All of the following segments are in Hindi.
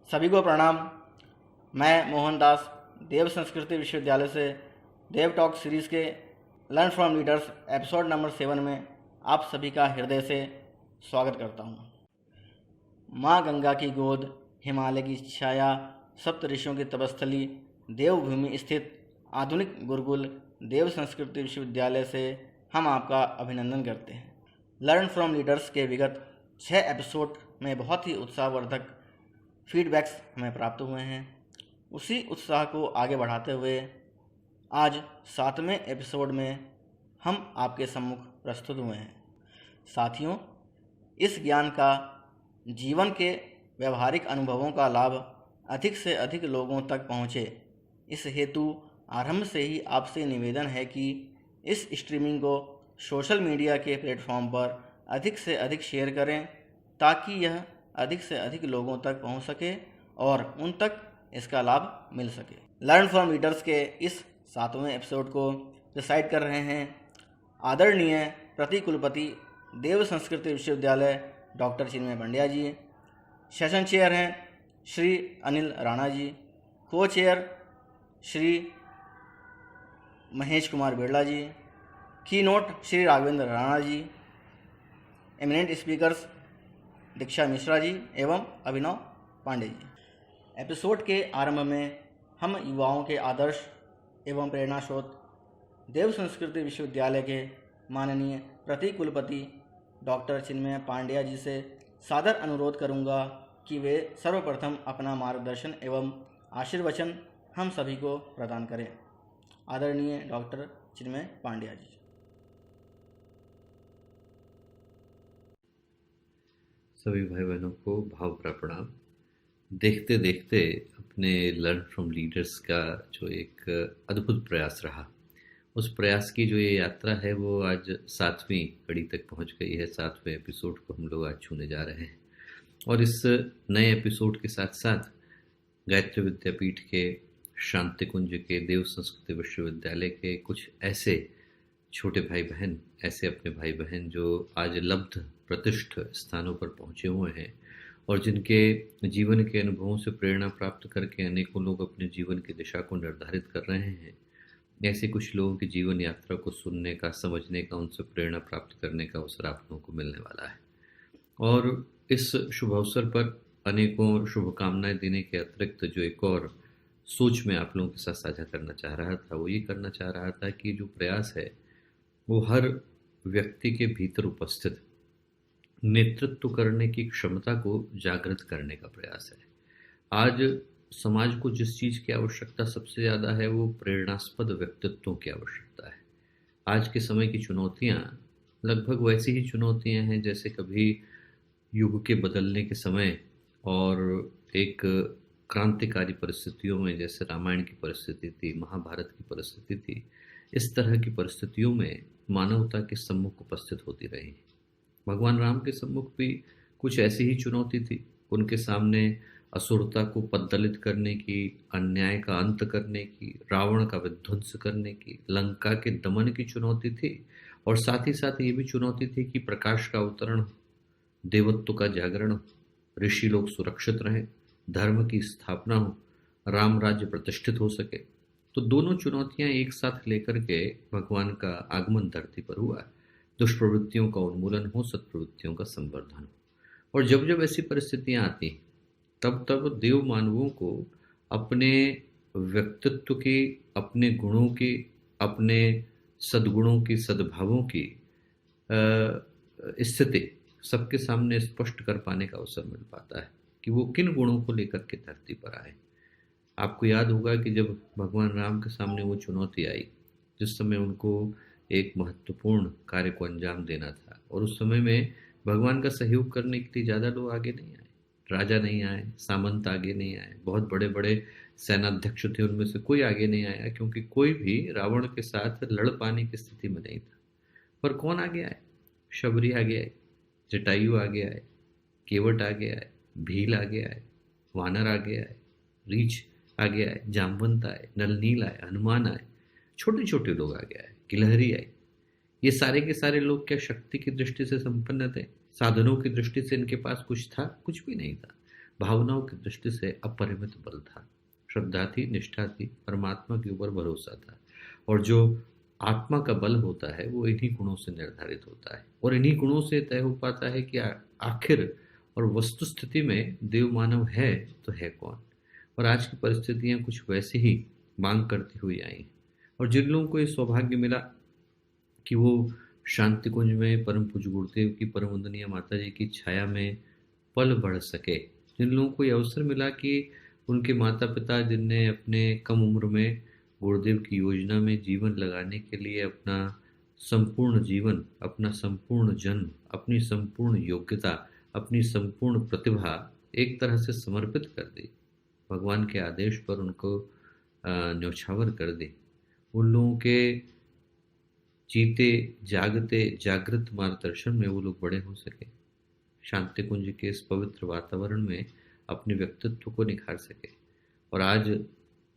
सभी को प्रणाम। मैं मोहनदास देव संस्कृति विश्वविद्यालय से देव टॉक सीरीज़ के learn from leaders episode number 7 में आप सभी का हृदय से स्वागत करता हूँ। माँ गंगा की गोद, हिमालय की छाया, सप्त ऋषियों की तपस्थली, देवभूमि स्थित आधुनिक गुरुकुल देव संस्कृति विश्वविद्यालय से हम आपका अभिनंदन करते हैं। लर्न फ्रॉम लीडर्स के विगत 6 एपिसोड में बहुत ही उत्साहवर्धक फीडबैक्स हमें प्राप्त हुए हैं। उसी उत्साह को आगे बढ़ाते हुए आज 7वें एपिसोड में हम आपके सम्मुख प्रस्तुत हुए हैं। साथियों, इस ज्ञान का जीवन के व्यवहारिक अनुभवों का लाभ अधिक से अधिक लोगों तक पहुँचे, इस हेतु आरंभ से ही आपसे निवेदन है कि इस स्ट्रीमिंग को सोशल मीडिया के प्लेटफॉर्म पर अधिक से अधिक शेयर करें ताकि यह अधिक से अधिक लोगों तक पहुंच सके और उन तक इसका लाभ मिल सके। लर्न फ्रॉम लीडर्स के इस 7वें एपिसोड को डिसाइड कर रहे हैं आदरणीय प्रति कुलपति देव संस्कृति विश्वविद्यालय डॉक्टर चिन्मय पंड्या जी। सेशन चेयर हैं श्री अनिल राणा जी, को चेयर श्री महेश कुमार बिरला जी, की note Shri Raghavendra Rana ji, eminent speakers दीक्षा मिश्रा जी एवं अभिनव पांडे जी। एपिसोड के आरंभ में हम युवाओं के आदर्श एवं प्रेरणा स्रोत देव संस्कृति विश्वविद्यालय के माननीय प्रति कुलपति डॉक्टर चिन्मय पांड्या जी से सादर अनुरोध करूंगा कि वे सर्वप्रथम अपना मार्गदर्शन एवं आशीर्वचन हम सभी को प्रदान करें। आदरणीय डॉक्टर चिन्मय पांड्या जी। सभी भाई बहनों को भाव भरा प्रणाम। देखते देखते अपने लर्न फ्रॉम लीडर्स का जो एक अद्भुत प्रयास रहा, उस प्रयास की जो ये यात्रा है वो आज 7वीं कड़ी तक पहुंच गई है। 7वें एपिसोड को हम लोग आज छूने जा रहे हैं और इस नए एपिसोड के साथ साथ गायत्री विद्यापीठ के शांति कुंज के देव संस्कृति विश्वविद्यालय के कुछ ऐसे छोटे भाई बहन, ऐसे अपने भाई बहन जो आज लब्ध प्रतिष्ठ स्थानों पर पहुंचे हुए हैं और जिनके जीवन के अनुभवों से प्रेरणा प्राप्त करके अनेकों लोग अपने जीवन की दिशा को निर्धारित कर रहे हैं, ऐसे कुछ लोगों की जीवन यात्रा को सुनने का, समझने का, उनसे प्रेरणा प्राप्त करने का अवसर आप लोगों को मिलने वाला है। और इस शुभ अवसर पर अनेकों शुभकामनाएं देने के अतिरिक्त जो एक और सोच में आप लोगों के साथ साझा करना चाह रहा था, वो ये करना चाह रहा था कि जो प्रयास है वो हर व्यक्ति के भीतर उपस्थित नेतृत्व करने की क्षमता को जागृत करने का प्रयास है। आज समाज को जिस चीज़ की आवश्यकता सबसे ज़्यादा है वो प्रेरणास्पद व्यक्तित्वों की आवश्यकता है। आज के समय की चुनौतियाँ लगभग वैसी ही चुनौतियाँ हैं जैसे कभी युग के बदलने के समय और एक क्रांतिकारी परिस्थितियों में, जैसे रामायण की परिस्थिति थी, महाभारत की परिस्थिति थी, इस तरह की परिस्थितियों में मानवता के सम्मुख उपस्थित होती रही। भगवान राम के सम्मुख भी कुछ ऐसी ही चुनौती थी। उनके सामने असुरता को पद्दलित करने की, अन्याय का अंत करने की, रावण का विध्वंस करने की, लंका के दमन की चुनौती थी और साथ ही साथ ये भी चुनौती थी कि प्रकाश का अवतरण, देवत्व का जागरण, ऋषि लोग सुरक्षित रहें, धर्म की स्थापना हो, राम राज्य प्रतिष्ठित हो सके। तो दोनों चुनौतियां एक साथ लेकर के भगवान का आगमन धरती पर हुआ। दुष्प्रवृत्तियों का उन्मूलन हो, सत्प्रवृत्तियों का संवर्धन हो। और जब जब ऐसी परिस्थितियां आती तब तब देव मानवों को अपने व्यक्तित्व की, अपने गुणों की, अपने सद्गुणों की, सद्भावों की स्थिति सबके सामने स्पष्ट कर पाने का अवसर मिल पाता है कि वो किन गुणों को लेकर के धरती पर आए। आपको याद होगा कि जब भगवान राम के सामने वो चुनौती आई, जिस समय उनको एक महत्वपूर्ण कार्य को अंजाम देना था और उस समय में भगवान का सहयोग करने के लिए ज़्यादा लोग आगे नहीं आए, राजा नहीं आए, सामंत आगे नहीं आए, बहुत बड़े बड़े सेनाध्यक्ष थे, उनमें से कोई आगे नहीं आया क्योंकि कोई भी रावण के साथ लड़ पाने की स्थिति में नहीं था। पर कौन आगे आए? शबरी आगे आए, जटायु आगे आए, केवट आगे आए, भील आगे आए, वानर आगे आए, रीछ आगे आए, जामवंत आए, नलनील आए, हनुमान आए, छोटे छोटे लोग आगे आए, गिलहरी आई। ये सारे के सारे लोग क्या शक्ति की दृष्टि से संपन्न थे? साधनों की दृष्टि से इनके पास कुछ था? कुछ भी नहीं था। भावनाओं की दृष्टि से अपरिमित बल था। श्रद्धा थी, निष्ठा थी, परमात्मा के ऊपर भरोसा था। और जो आत्मा का बल होता है वो इन्हीं गुणों से निर्धारित होता है और इन्हीं गुणों से तय हो पाता है कि आखिर और वस्तु स्थिति में देव मानव है तो है कौन। और आज की परिस्थितियां कुछ वैसी ही मांग करती हुई आई। और जिन लोगों को ये सौभाग्य मिला कि वो शांति कुंज में परम पूज्य गुरुदेव की परम वंदनीय माता जी की छाया में पल बढ़ सके, जिन लोगों को ये अवसर मिला कि उनके माता पिता जिनने अपने कम उम्र में गुरुदेव की योजना में जीवन लगाने के लिए अपना संपूर्ण जीवन, अपना संपूर्ण जन्म, अपनी संपूर्ण योग्यता, अपनी संपूर्ण प्रतिभा एक तरह से समर्पित कर दी, भगवान के आदेश पर उनको न्यौछावर कर दी, उन लोगों के जीते जागते जागृत मार्गदर्शन में वो लोग बड़े हो सके, शांति कुंज के इस पवित्र वातावरण में अपने व्यक्तित्व को निखार सके। और आज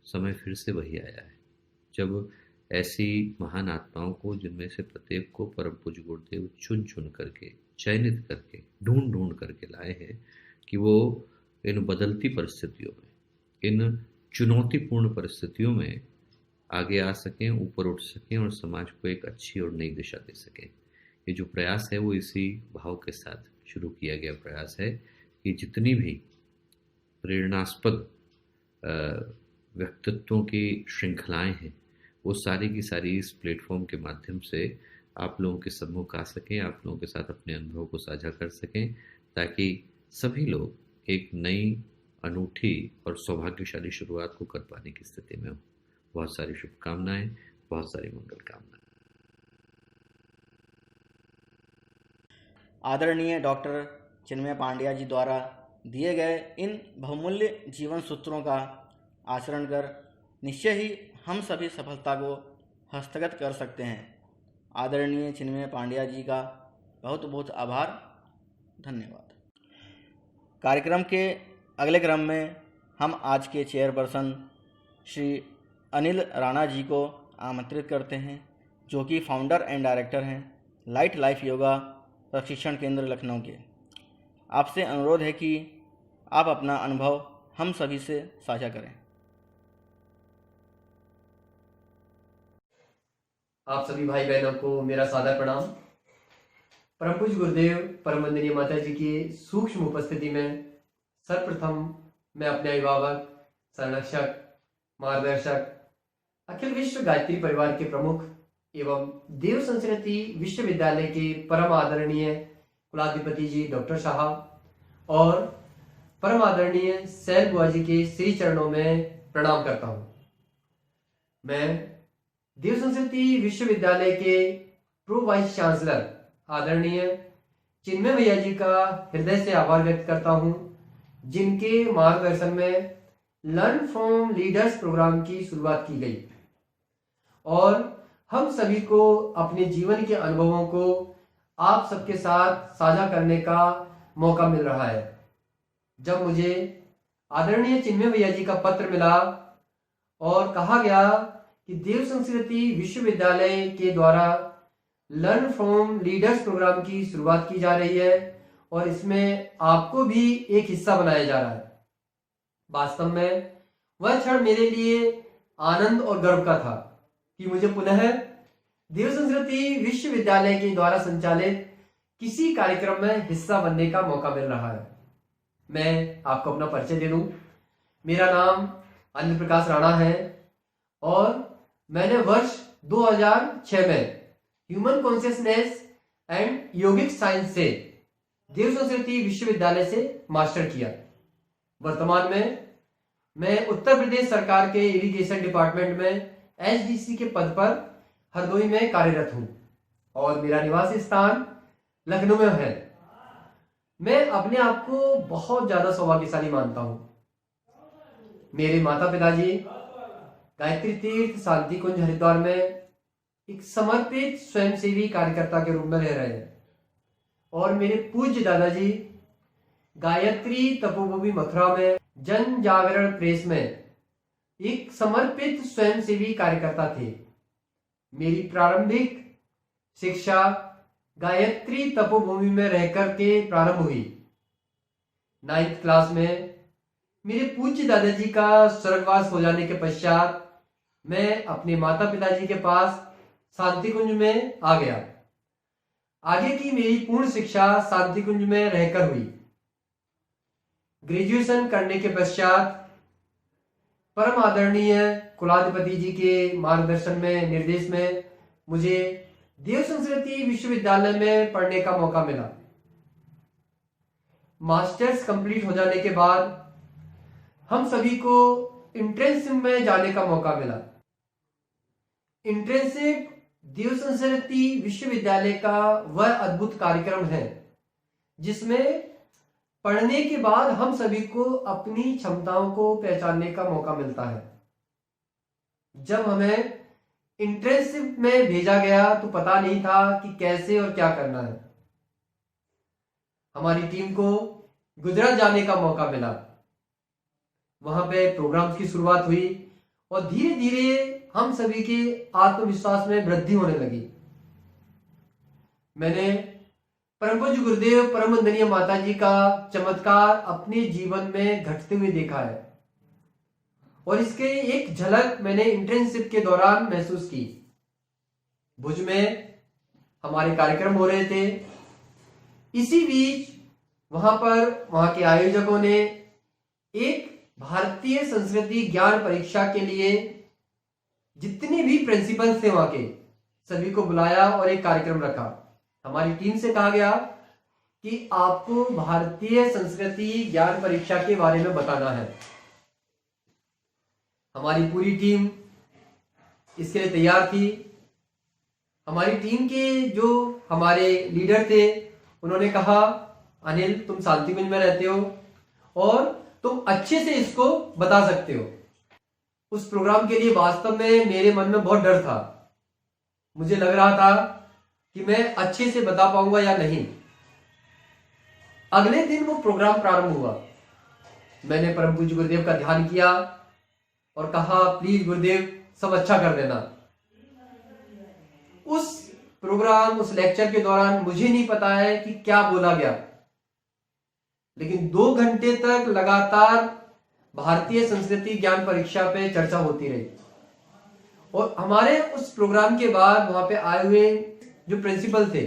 समय फिर से वही आया है जब ऐसी महान आत्माओं को, जिनमें से प्रत्येक को परम पूज्य गुरुदेव चुन चुन करके, चयनित करके, ढूंढ ढूंढ करके लाए हैं कि वो इन बदलती परिस्थितियों में, इन चुनौतीपूर्ण परिस्थितियों में आगे आ सकें, ऊपर उठ सकें और समाज को एक अच्छी और नई दिशा दे सकें। ये जो प्रयास है वो इसी भाव के साथ शुरू किया गया प्रयास है कि जितनी भी प्रेरणास्पद व्यक्तित्वों की श्रृंखलाएं हैं वो सारी की सारी इस प्लेटफॉर्म के माध्यम से आप लोगों के सम्मुख आ सकें, आप लोगों के साथ अपने अनुभव को साझा कर सकें, ताकि सभी लोग एक नई, अनूठी और सौभाग्यशाली शुरुआत को कर पाने की स्थिति में हो। बहुत सारी शुभकामनाएं, बहुत सारी मंगल कामनाएं। आदरणीय डॉक्टर चिन्मय पांड्या जी द्वारा दिए गए इन बहुमूल्य जीवन सूत्रों का आचरण कर निश्चय ही हम सभी सफलता को हस्तगत कर सकते हैं। आदरणीय चिन्मय पांड्या जी का बहुत बहुत आभार, धन्यवाद। कार्यक्रम के अगले क्रम में हम आज के चेयरपर्सन श्री अनिल राणा जी को आमंत्रित करते हैं, जो कि फाउंडर एंड डायरेक्टर हैं लाइट लाइफ योगा प्रशिक्षण केंद्र लखनऊ के। आपसे अनुरोध है कि आप अपना अनुभव हम सभी से साझा करें। आप सभी भाई बहनों को मेरा सादर प्रणाम। परम पूज्य गुरुदेव परम वंदनीय माता जी की सूक्ष्म उपस्थिति में सर्वप्रथम मैं अपने अभिभावक, संरक्षक, मार्गदर्शक, अखिल विश्व गायत्री परिवार के प्रमुख एवं देव संस्कृति विश्वविद्यालय के परम आदरणीय कुलाधिपति जी डॉक्टर साहब और परम आदरणीय सैल बुआ जी के श्री चरणों में प्रणाम करता हूं। मैं देव संस्कृति विश्वविद्यालय के प्रो वाइस चांसलर आदरणीय चिन्मय भैया जी का हृदय से आभार व्यक्त करता हूं, जिनके मार्गदर्शन में लर्न फ्रॉम लीडर्स प्रोग्राम की शुरुआत की गई और हम सभी को अपने जीवन के अनुभवों को आप सबके साथ साझा करने का मौका मिल रहा है। जब मुझे आदरणीय चिन्मय भैया जी का पत्र मिला और कहा गया कि देव संस्कृति विश्वविद्यालय के द्वारा लर्न फ्रॉम लीडर्स प्रोग्राम की शुरुआत की जा रही है और इसमें आपको भी एक हिस्सा बनाया जा रहा है, वास्तव में वह क्षण मेरे लिए आनंद और गर्व का था कि मुझे पुनः देव संस्कृति विश्वविद्यालय के द्वारा संचालित किसी कार्यक्रम में हिस्सा बनने का मौका मिल रहा है। मैं आपको अपना परिचय दे दूं। मेरा नाम अनिल प्रकाश राणा है और मैंने वर्ष 2006 में human consciousness and yogic science से देव संस्कृति विश्वविद्यालय से मास्टर किया। वर्तमान में मैं उत्तर प्रदेश सरकार के इरिगेशन डिपार्टमेंट में एचडीसी के पद पर हरदोई में कार्यरत हूं और मेरा निवास स्थान लखनऊ में है। मैं अपने आप को बहुत ज्यादा सौभाग्यशाली मानता हूं। मेरे माता पिताजी गायत्री तीर्थ शांति कुंज हरिद्वार में एक समर्पित स्वयंसेवी कार्यकर्ता के रूप में रह रहे हैं और मेरे पूज्य दादाजी गायत्री तपोभूमि मथुरा में जन जागरण प्रेस में एक समर्पित स्वयंसेवी कार्यकर्ता थे। मेरी प्रारंभिक शिक्षा गायत्री तपोभूमि में रहकर के प्रारंभ हुई। 9th क्लास में मेरे पूज्य दादाजी का स्वर्गवास हो जाने के पश्चात मैं अपने माता पिताजी के पास शांति कुंज में आ गया। आगे की मेरी पूर्ण शिक्षा शांति कुंज में रहकर हुई। ग्रेजुएशन करने के पश्चात परम आदरणीय कुलाधिपति जी के मार्गदर्शन में, निर्देश में मुझे देव संस्कृति विश्वविद्यालय में पढ़ने का मौका मिला। मास्टर्स कंप्लीट हो जाने के बाद हम सभी को इंट्रेंसिप में जाने का मौका मिला। इंट्रेंसिप देव संस्कृति विश्वविद्यालय का वह अद्भुत कार्यक्रम है जिसमें पढ़ने के बाद हम सभी को अपनी क्षमताओं को पहचानने का मौका मिलता है। जब हमें इंट्रेंसिप में भेजा गया तो पता नहीं था कि कैसे और क्या करना है। हमारी टीम को गुजरात जाने का मौका मिला। वहां पे प्रोग्राम्स की शुरुआत हुई और धीरे धीरे हम सभी के आत्मविश्वास में वृद्धि होने लगी। मैंने परम पूज्य गुरुदेव परम वंदनीय माता जी का चमत्कार अपने जीवन में घटते हुए देखा है और इसके एक झलक मैंने इंटर्नशिप के दौरान महसूस की। भुज में हमारे कार्यक्रम हो रहे थे। इसी बीच वहां के आयोजकों ने एक भारतीय संस्कृति ज्ञान परीक्षा के लिए जितने भी प्रिंसिपल थे वहां के सभी को बुलाया और एक कार्यक्रम रखा। हमारी टीम से कहा गया कि आपको भारतीय संस्कृति ज्ञान परीक्षा के बारे में बताना है। हमारी पूरी टीम इसके लिए तैयार थी। हमारी टीम के जो हमारे लीडर थे उन्होंने कहा, अनिल तुम शांतिकुंज में रहते हो और तुम अच्छे से इसको बता सकते हो। उस प्रोग्राम के लिए वास्तव में मेरे मन में बहुत डर था। मुझे लग रहा था कि मैं अच्छे से बता पाऊंगा या नहीं। अगले दिन वो प्रोग्राम प्रारंभ हुआ। मैंने परम पूज्य गुरुदेव का ध्यान किया और कहा, प्लीज गुरुदेव सब अच्छा कर देना। उस प्रोग्राम, उस लेक्चर के दौरान मुझे नहीं पता है कि क्या बोला गया, लेकिन 2 घंटे तक लगातार भारतीय संस्कृति ज्ञान परीक्षा पे चर्चा होती रही। और हमारे उस प्रोग्राम के बाद वहां पे आए हुए जो प्रिंसिपल थे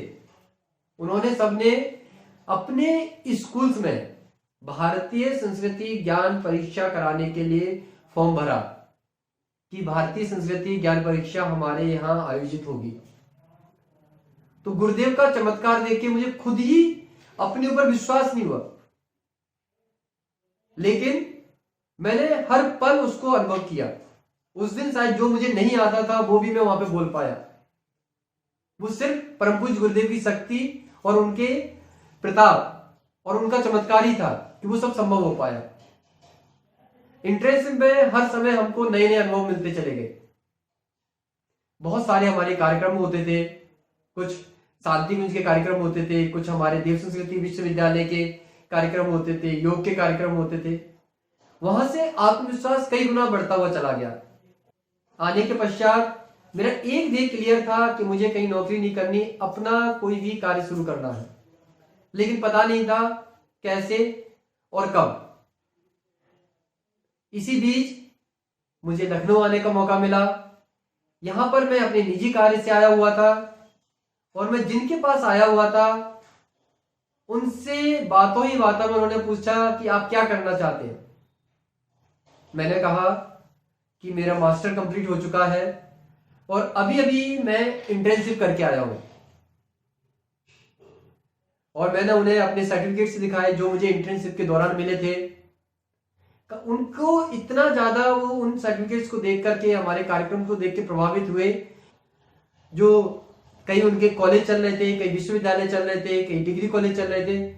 उन्होंने सबने अपने स्कूल्स में भारतीय संस्कृति ज्ञान परीक्षा कराने के लिए फॉर्म भरा कि भारतीय संस्कृति ज्ञान परीक्षा हमारे यहाँ आयोजित होगी। तो गुरुदेव का चमत्कार देख के मुझे खुद ही अपने ऊपर विश्वास नहीं हुआ, लेकिन मैंने हर पल उसको अनुभव किया। उस दिन शायद जो मुझे नहीं आता था वो भी मैं वहां पे बोल पाया। वो सिर्फ परम पूज्य गुरुदेव की शक्ति और उनके प्रताप और उनका चमत्कार ही था कि वो सब संभव हो पाया। इंटरेस्ट में हर समय हमको नए नए अनुभव मिलते चले गए। बहुत सारे हमारे कार्यक्रम होते थे। कुछ शांति कुंज के कार्यक्रम होते थे, कुछ हमारे देव संस्कृति विश्वविद्यालय के कार्यक्रम होते थे, योग के कार्यक्रम होते थे। वहां से आत्मविश्वास कई गुना बढ़ता हुआ चला गया। आने के पश्चात मेरा एक ध्येय क्लियर था कि मुझे कहीं नौकरी नहीं करनी, अपना कोई भी कार्य शुरू करना है, लेकिन पता नहीं था कैसे और कब। इसी बीच मुझे लखनऊ आने का मौका मिला। यहां पर मैं अपने निजी कार्य से आया हुआ था और मैं जिनके पास आया हुआ था उनसे बातों ही बातों में उन्होंने पूछा कि आप क्या करना चाहते हैं। मैंने कहा कि मेरा मास्टर कंप्लीट हो चुका है और अभी अभी मैं इंटर्नशिप करके आया हूं। और मैंने उन्हें अपने सर्टिफिकेट्स दिखाए जो मुझे इंटर्नशिप के दौरान मिले थे। उनको इतना ज्यादा वो उन सर्टिफिकेट्स को देख करके, हमारे कार्यक्रम को देख के प्रभावित हुए। जो कई उनके कॉलेज चल रहे थे, कई विश्वविद्यालय चल रहे थे, कई डिग्री कॉलेज चल रहे थे।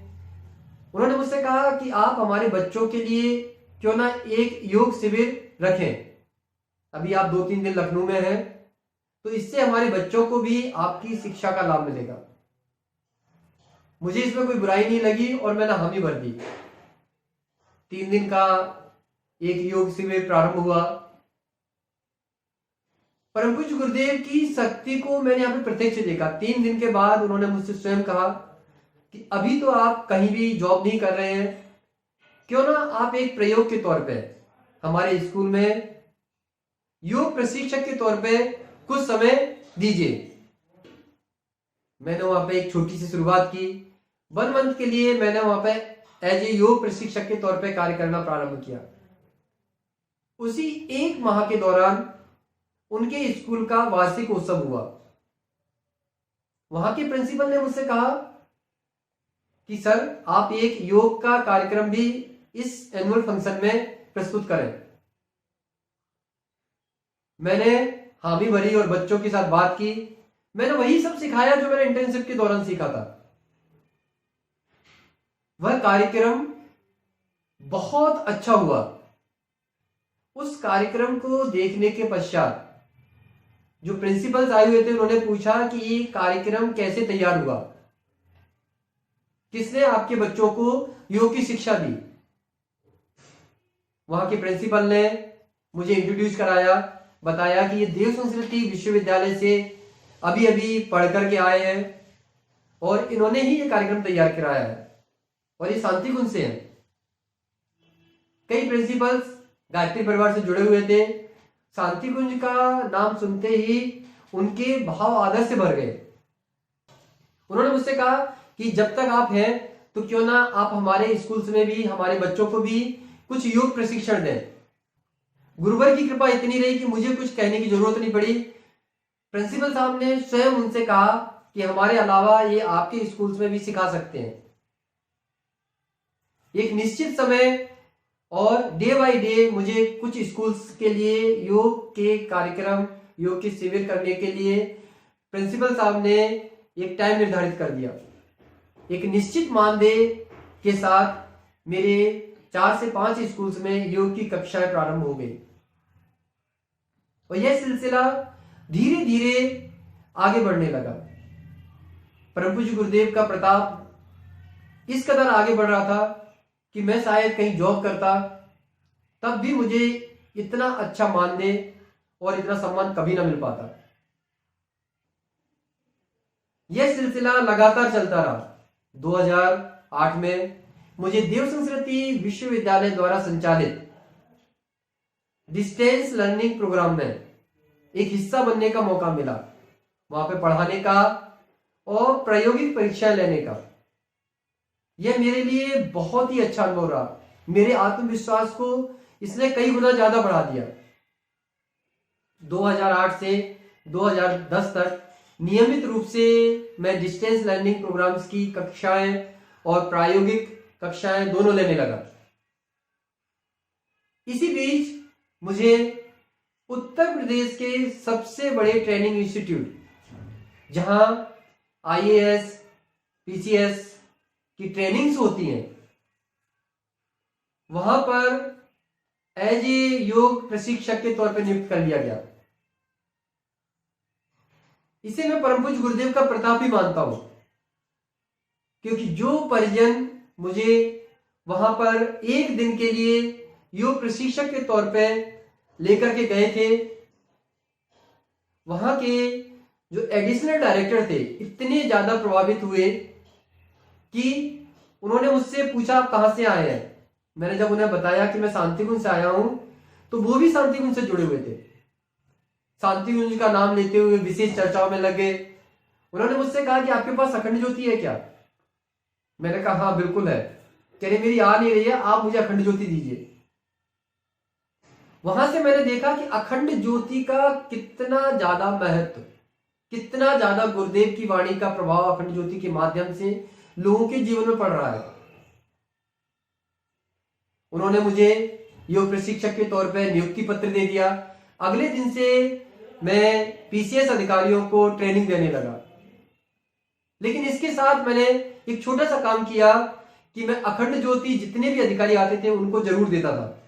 उन्होंने मुझसे कहा कि आप हमारे बच्चों के लिए क्यों ना एक योग शिविर रखें। अभी आप 2-3 दिन लखनऊ में हैं, तो इससे हमारे बच्चों को भी आपकी शिक्षा का लाभ मिलेगा। मुझे इसमें कोई बुराई नहीं लगी और मैंने हामी भर दी। 3 दिन का एक योग शिविर प्रारंभ हुआ। परम पूज्य गुरुदेव की शक्ति को मैंने यहाँ पे प्रत्यक्ष देखा। 3 दिन के बाद उन्होंने मुझसे स्वयं कहा कि अभी तो आप कहीं भी जॉब नहीं कर रहे हैं, क्यों ना आप एक प्रयोग के तौर पे हमारे स्कूल में योग प्रशिक्षक के तौर पे कुछ समय दीजिए। मैंने वहां पे एक छोटी सी शुरुआत की। 1 मंथ के लिए मैंने वहां पे एज ए योग प्रशिक्षक के तौर पे कार्य करना प्रारंभ किया। उसी 1 माह के दौरान उनके स्कूल का वार्षिक उत्सव हुआ। वहां के प्रिंसिपल ने मुझसे कहा कि सर आप एक योग का कार्यक्रम भी इस एनुअल फंक्शन में प्रस्तुत करें। मैंने हामी भरी और बच्चों के साथ बात की। मैंने वही सब सिखाया जो मैंने इंटर्नशिप के दौरान सीखा था। वह कार्यक्रम बहुत अच्छा हुआ। उस कार्यक्रम को देखने के पश्चात जो प्रिंसिपल्स आए हुए थे उन्होंने पूछा कि ये कार्यक्रम कैसे तैयार हुआ, किसने आपके बच्चों को योग की शिक्षा दी। वहां के प्रिंसिपल ने मुझे इंट्रोड्यूस कराया, बताया कि ये देव संस्कृति विश्वविद्यालय से अभी अभी पढ़ करके आए हैं और इन्होंने ही ये कार्यक्रम तैयार कराया है और ये शांतिकुंज से है। कई प्रिंसिपल्स गायत्री परिवार से जुड़े हुए थे। शांतिकुंज का नाम सुनते ही उनके भाव आदर से भर गए। उन्होंने मुझसे कहा कि जब तक आप हैं तो क्यों ना आप हमारे स्कूल्स में भी हमारे बच्चों को भी कुछ योग प्रशिक्षण दें। गुरुवर की कृपा इतनी रही कि मुझे कुछ कहने की जरूरत नहीं पड़ी। प्रिंसिपल साहब ने स्वयं उनसे कहा कि हमारे अलावा ये आपके स्कूल्स में भी सिखा सकते हैं। एक निश्चित समय और डे बाय डे मुझे कुछ स्कूल्स के लिए योग के कार्यक्रम, योग के शिविर करने के लिए प्रिंसिपल साहब ने एक टाइम निर्धारित कर दिया। एक निश्चित मानदेय के साथ मेरे 4 से 5 स्कूल्स में योग की कक्षाएं प्रारंभ हो गई और यह सिलसिला धीरे धीरे आगे बढ़ने लगा। परम पूज्य गुरुदेव का प्रताप इस कदर आगे बढ़ रहा था कि मैं शायद कहीं जॉब करता तब भी मुझे इतना अच्छा मानदेय और इतना सम्मान कभी ना मिल पाता। यह सिलसिला लगातार चलता रहा। 2008 में मुझे देव संस्कृति विश्वविद्यालय द्वारा संचालित डिस्टेंस लर्निंग प्रोग्राम में एक हिस्सा बनने का मौका मिला। वहां पे पढ़ाने का और प्रायोगिक परीक्षाएं लेने का। यह मेरे लिए बहुत ही अच्छा अनुभव रहा। मेरे आत्मविश्वास को इसने कई गुना ज्यादा बढ़ा दिया। 2008 से 2010 तक नियमित रूप से मैं डिस्टेंस लर्निंग प्रोग्राम्स की कक्षाएं और प्रायोगिक कक्षाएं दोनों लेने लगा। इसी बीच मुझे उत्तर प्रदेश के सबसे बड़े ट्रेनिंग इंस्टीट्यूट जहां IAS, PCS की ट्रेनिंग्स होती हैं, वहां पर एज ए योग प्रशिक्षक के तौर पर नियुक्त कर लिया गया। इसे मैं परम पूज्य गुरुदेव का प्रताप ही मानता हूं, क्योंकि जो परिजन मुझे वहां पर एक दिन के लिए योग प्रशिक्षक के तौर पे लेकर के गए थे, वहां के जो एडिशनल डायरेक्टर थे इतने ज्यादा प्रभावित हुए कि उन्होंने मुझसे पूछा आप कहां से आए हैं। मैंने जब उन्हें बताया कि मैं शांतिकुंज से आया हूं तो वो भी शांतिकुंज से जुड़े हुए थे। शांतिकुंज का नाम लेते हुए विशेष चर्चाओं में लगे। उन्होंने मुझसे कहा कि आपके पास अखंड ज्योति है क्या? मैंने कहा हाँ बिल्कुल है। कह रहे मेरी आ नहीं रही है, आप मुझे अखंड ज्योति दीजिए। वहां से मैंने देखा कि अखंड ज्योति का कितना ज्यादा महत्व, कितना ज्यादा गुरुदेव की वाणी का प्रभाव अखंड ज्योति के माध्यम से लोगों के जीवन में पड़ रहा है। उन्होंने मुझे योग प्रशिक्षक के तौर पर नियुक्ति पत्र दे दिया। अगले दिन से मैं PCS अधिकारियों को ट्रेनिंग देने लगा। लेकिन इसके साथ मैंने एक छोटा सा काम किया कि मैं अखंड ज्योति जितने भी अधिकारी आते थे उनको जरूर देता था।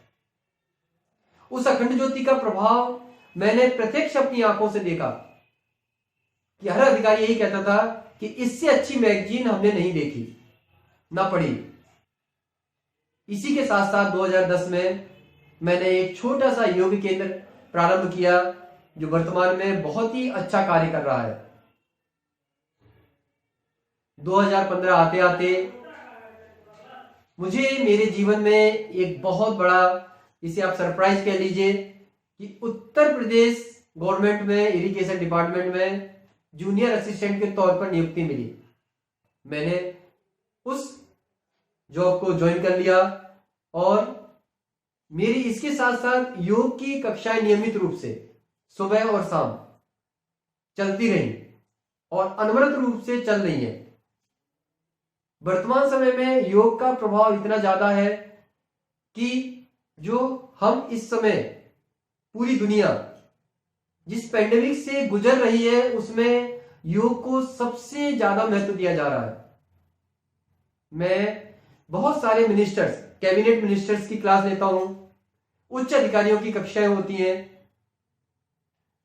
उस अखंड ज्योति का प्रभाव मैंने प्रत्यक्ष अपनी आंखों से देखा कि हर अधिकारी यही कहता था कि इससे अच्छी मैगजीन हमने नहीं देखी, ना पढ़ी। इसी के साथ साथ 2010 में मैंने एक छोटा सा योग केंद्र प्रारंभ किया जो वर्तमान में बहुत ही अच्छा कार्य कर रहा है। 2015 आते आते मुझे मेरे जीवन में एक बहुत बड़ा, इसे आप सरप्राइज कह लीजिए, कि उत्तर प्रदेश गवर्नमेंट में इरिगेशन डिपार्टमेंट में जूनियर असिस्टेंट के तौर पर नियुक्ति मिली। मैंने उस जॉब को ज्वाइन कर लिया और मेरी इसके साथ साथ योग की कक्षाएं नियमित रूप से सुबह और शाम चलती रही और अनवरत रूप से चल रही है। वर्तमान समय में योग का प्रभाव इतना ज्यादा है कि जो हम इस समय पूरी दुनिया जिस पैंडेमिक से गुजर रही है उसमें योग को सबसे ज्यादा महत्व दिया जा रहा है। मैं बहुत सारे मिनिस्टर्स, कैबिनेट मिनिस्टर्स की क्लास लेता हूं, उच्च अधिकारियों की कक्षाएं होती हैं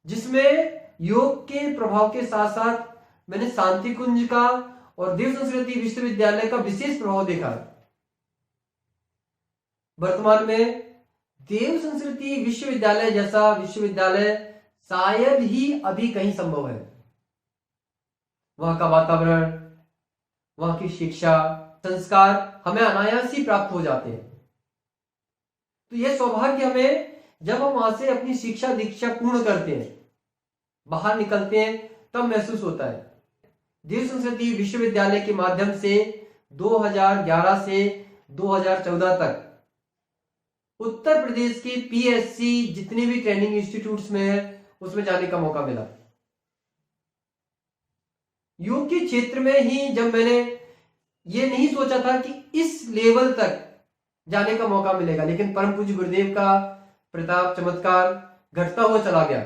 जिसमें योग के प्रभाव के साथ साथ मैंने शांति कुंज का और देव संस्कृति विश्वविद्यालय का विशेष प्रभाव देखा है। वर्तमान में देव संस्कृति विश्वविद्यालय जैसा विश्वविद्यालय शायद ही अभी कहीं संभव है। वहां का वातावरण, वहां की शिक्षा, संस्कार हमें अनायास ही प्राप्त हो जाते हैं। तो यह सौभाग्य हमें जब हम वहां से अपनी शिक्षा दीक्षा पूर्ण करते हैं, बाहर निकलते हैं, तब महसूस होता है। देव संस्कृति विश्वविद्यालय के माध्यम से 2011 से 2014 तक उत्तर प्रदेश के पीएससी जितने भी ट्रेनिंग इंस्टीट्यूट्स में है उसमें जाने का मौका मिला। योग के क्षेत्र में ही जब मैंने ये नहीं सोचा था कि इस लेवल तक जाने का मौका मिलेगा, लेकिन परम पूज्य गुरुदेव का प्रताप चमत्कार घटता हुआ चला गया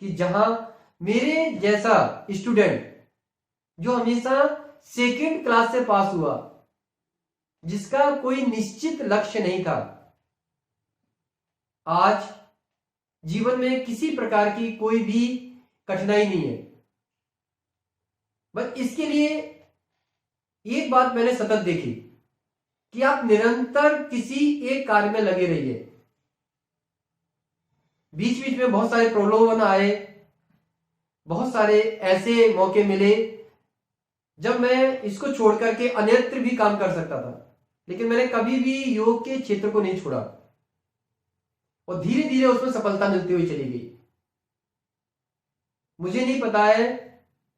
कि जहां मेरे जैसा स्टूडेंट जो हमेशा सेकंड क्लास से पास हुआ, जिसका कोई निश्चित लक्ष्य नहीं था, आज जीवन में किसी प्रकार की कोई भी कठिनाई नहीं है। बस इसके लिए एक बात मैंने सतत देखी कि आप निरंतर किसी एक कार्य में लगे रहिए। बीच बीच में बहुत सारे प्रलोभन आए, बहुत सारे ऐसे मौके मिले जब मैं इसको छोड़ करके अन्यत्र भी काम कर सकता था, लेकिन मैंने कभी भी योग के क्षेत्र को नहीं छोड़ा और धीरे धीरे उसमें सफलता मिलती हुई चली गई। मुझे नहीं पता है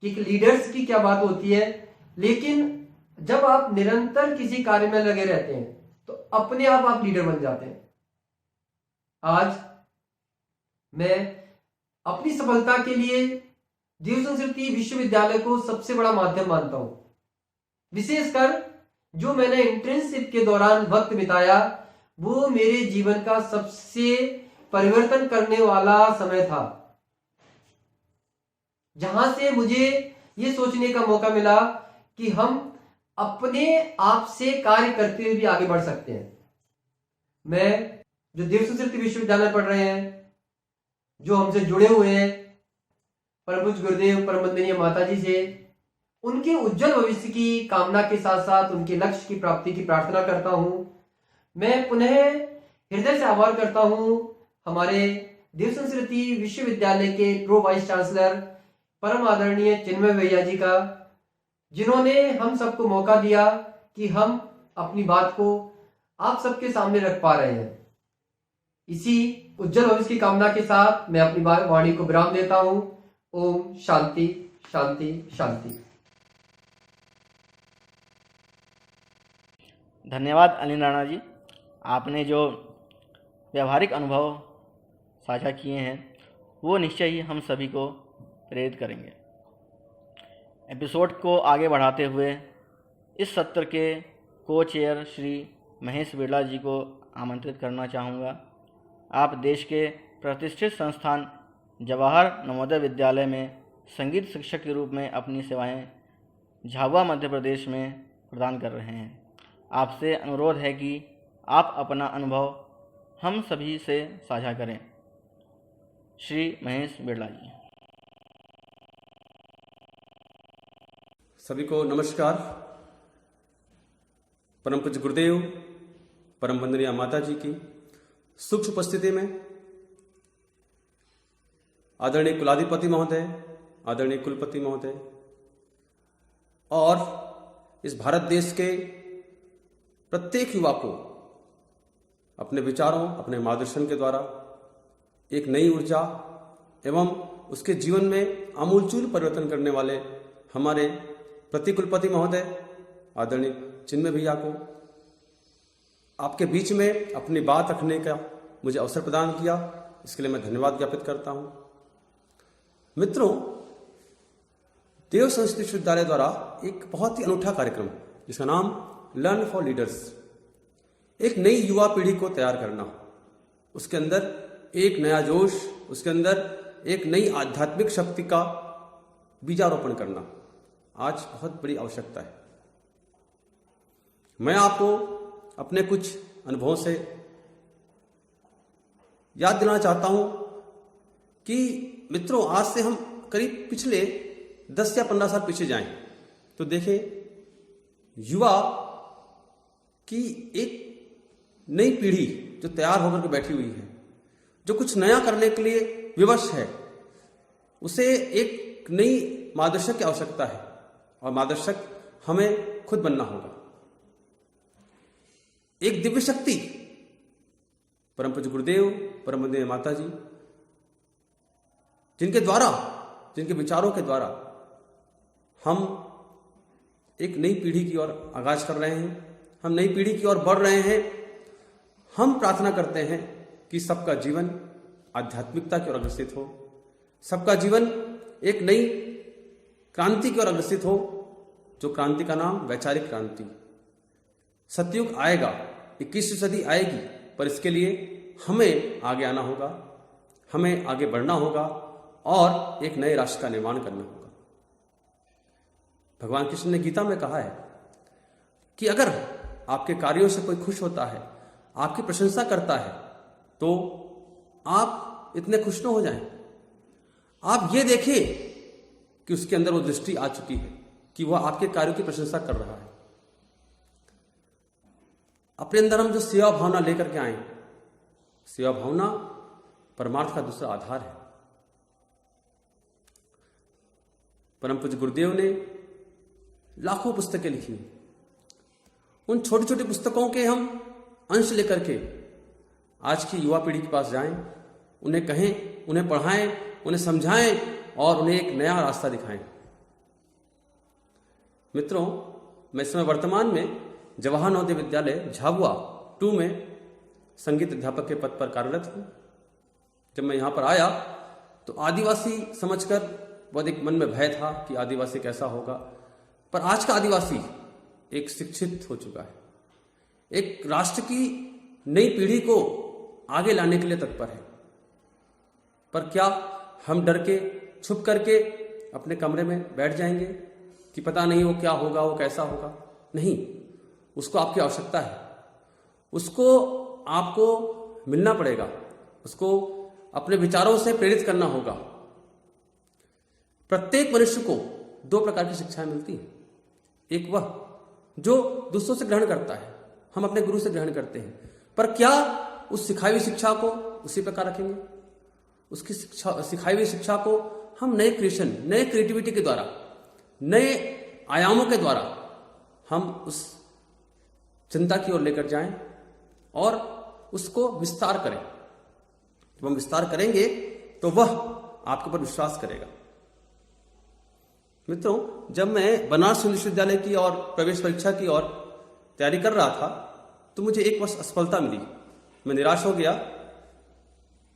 कि लीडर्स की क्या बात होती है, लेकिन जब आप निरंतर किसी कार्य में लगे रहते हैं तो अपने आप लीडर बन जाते हैं। आज मैं अपनी सफलता के लिए देव संस्कृति विश्वविद्यालय को सबसे बड़ा माध्यम मानता हूं। विशेषकर जो मैंने इंटर्नशिप के दौरान वक्त बिताया वो मेरे जीवन का सबसे परिवर्तन करने वाला समय था, जहां से मुझे ये सोचने का मौका मिला कि हम अपने आप से कार्य करते हुए भी आगे बढ़ सकते हैं। मैं जो देव संस्कृति विश्वविद्यालय पढ़ रहे हैं, जो हमसे जुड़े हुए हैं परम पूज्य गुरुदेव परम वंदनीय माता जी से, उनके उज्जवल भविष्य की कामना के साथ साथ उनके लक्ष्य की प्राप्ति की प्रार्थना करता हूं। मैं पुनः हृदय से आभार करता हूं हमारे देव संस्कृति विश्वविद्यालय के प्रो वाइस चांसलर परम आदरणीय चिन्मय भैया जी का, जिन्होंने हम सबको मौका दिया कि हम अपनी बात को आप सबके सामने रख पा रहे हैं। इसी उज्जवल भविष्य की कामना के साथ मैं अपनी वाणी को विराम देता हूं। ओम शांति शांति शांति। धन्यवाद अनिल राणा जी, आपने जो व्यवहारिक अनुभव साझा किए हैं वो निश्चय ही हम सभी को प्रेरित करेंगे। एपिसोड को आगे बढ़ाते हुए इस सत्र के को चेयर श्री महेश बिरला जी को आमंत्रित करना चाहूँगा। आप देश के प्रतिष्ठित संस्थान जवाहर नवोदय विद्यालय में संगीत शिक्षक के रूप में अपनी सेवाएं झाबुआ मध्य प्रदेश में प्रदान कर रहे हैं। आपसे अनुरोध है कि आप अपना अनुभव हम सभी से साझा करें। श्री महेश बिरला जी। सभी को नमस्कार। परम पूज्य गुरुदेव परम वंदनीय माता जी की सूक्ष्म उपस्थिति में आदरणीय कुलाधिपति महोदय, आदरणीय कुलपति महोदय और इस भारत देश के प्रत्येक युवा को अपने विचारों, अपने मार्गदर्शन के द्वारा एक नई ऊर्जा एवं उसके जीवन में आमूलचूल परिवर्तन करने वाले हमारे प्रतिकुलपति महोदय आदरणीय चिन्मय भैया को आपके बीच में अपनी बात रखने का मुझे अवसर प्रदान किया, इसके लिए मैं धन्यवाद ज्ञापित करता हूं। मित्रों, देव संस्कृत विश्वविद्यालय द्वारा एक बहुत ही अनूठा कार्यक्रम जिसका नाम लर्न फॉर लीडर्स, एक नई युवा पीढ़ी को तैयार करना, उसके अंदर एक नया जोश, उसके अंदर एक नई आध्यात्मिक शक्ति का बीजारोपण करना आज बहुत बड़ी आवश्यकता है। मैं आपको अपने कुछ अनुभवों से याद दिलाना चाहता हूं कि मित्रों, आज से हम करीब पिछले 10 या 15 साल पीछे जाएं तो देखें युवा की एक नई पीढ़ी जो तैयार होकर के बैठी हुई है, जो कुछ नया करने के लिए विवश है, उसे एक नई मार्गदर्शक की आवश्यकता है और मार्गदर्शक हमें खुद बनना होगा। एक दिव्य शक्ति परम पूज्य गुरुदेव, परम वंदनीय माता जी, जिनके द्वारा, जिनके विचारों के द्वारा हम एक नई पीढ़ी की ओर आगाज कर रहे हैं, हम नई पीढ़ी की ओर बढ़ रहे हैं। हम प्रार्थना करते हैं कि सबका जीवन आध्यात्मिकता की ओर अग्रसित हो, सबका जीवन एक नई क्रांति की ओर अग्रसित हो, जो क्रांति का नाम वैचारिक क्रांति। सतयुग आएगा, 21वीं सदी आएगी, पर इसके लिए हमें आगे आना होगा, हमें आगे बढ़ना होगा और एक नए राष्ट्र का निर्माण करना होगा। भगवान कृष्ण ने गीता में कहा है कि अगर आपके कार्यों से कोई खुश होता है, आपकी प्रशंसा करता है, तो आप इतने खुश न हो जाएं। आप ये देखें कि उसके अंदर वो दृष्टि आ चुकी है कि वह आपके कार्यों की प्रशंसा कर रहा है। अपने अंदर हम जो सेवा भावना लेकर के आए, सेवा भावना परमार्थ का दूसरा आधार है। परम पूज्य गुरुदेव ने लाखों पुस्तकें लिखी हैं। उन छोटी छोटी पुस्तकों के हम अंश लेकर के आज की युवा पीढ़ी के पास जाएं, उन्हें कहें, उन्हें पढ़ाएं, उन्हें समझाएं और उन्हें एक नया रास्ता दिखाएं। मित्रों, मैं इस समय वर्तमान में जवाहर नवोदय विद्यालय झाबुआ 2 में संगीत अध्यापक के पद पर कार्यरत हूं। जब मैं यहां पर आया तो आदिवासी समझकर बहुत एक मन में भय था कि आदिवासी कैसा होगा, पर आज का आदिवासी एक शिक्षित हो चुका है, एक राष्ट्र की नई पीढ़ी को आगे लाने के लिए तत्पर है। पर क्या हम डर के, छुप करके अपने कमरे में बैठ जाएंगे कि पता नहीं वो क्या होगा, वो कैसा होगा? नहीं, उसको आपकी आवश्यकता है, उसको आपको मिलना पड़ेगा, उसको अपने विचारों से प्रेरित करना होगा। प्रत्येक मनुष्य को 2 प्रकार की शिक्षाएं मिलती हैं। एक वह जो दूसरों से ग्रहण करता है, हम अपने गुरु से ग्रहण करते हैं, पर क्या उस सिखाई हुई शिक्षा को उसी प्रकार रखेंगे? उसकी सिखाई हुई शिक्षा को हम नए क्रिएशन, नए क्रिएटिविटी के द्वारा, नए आयामों के द्वारा हम उस चिंता की ओर लेकर जाएं और उसको विस्तार करें। जब हम विस्तार करेंगे तो वह आपके ऊपर विश्वास करेगा। मित्रों, जब मैं बनारस हिंदू विश्वविद्यालय की और प्रवेश परीक्षा की ओर तैयारी कर रहा था तो मुझे एक वर्ष असफलता मिली, मैं निराश हो गया।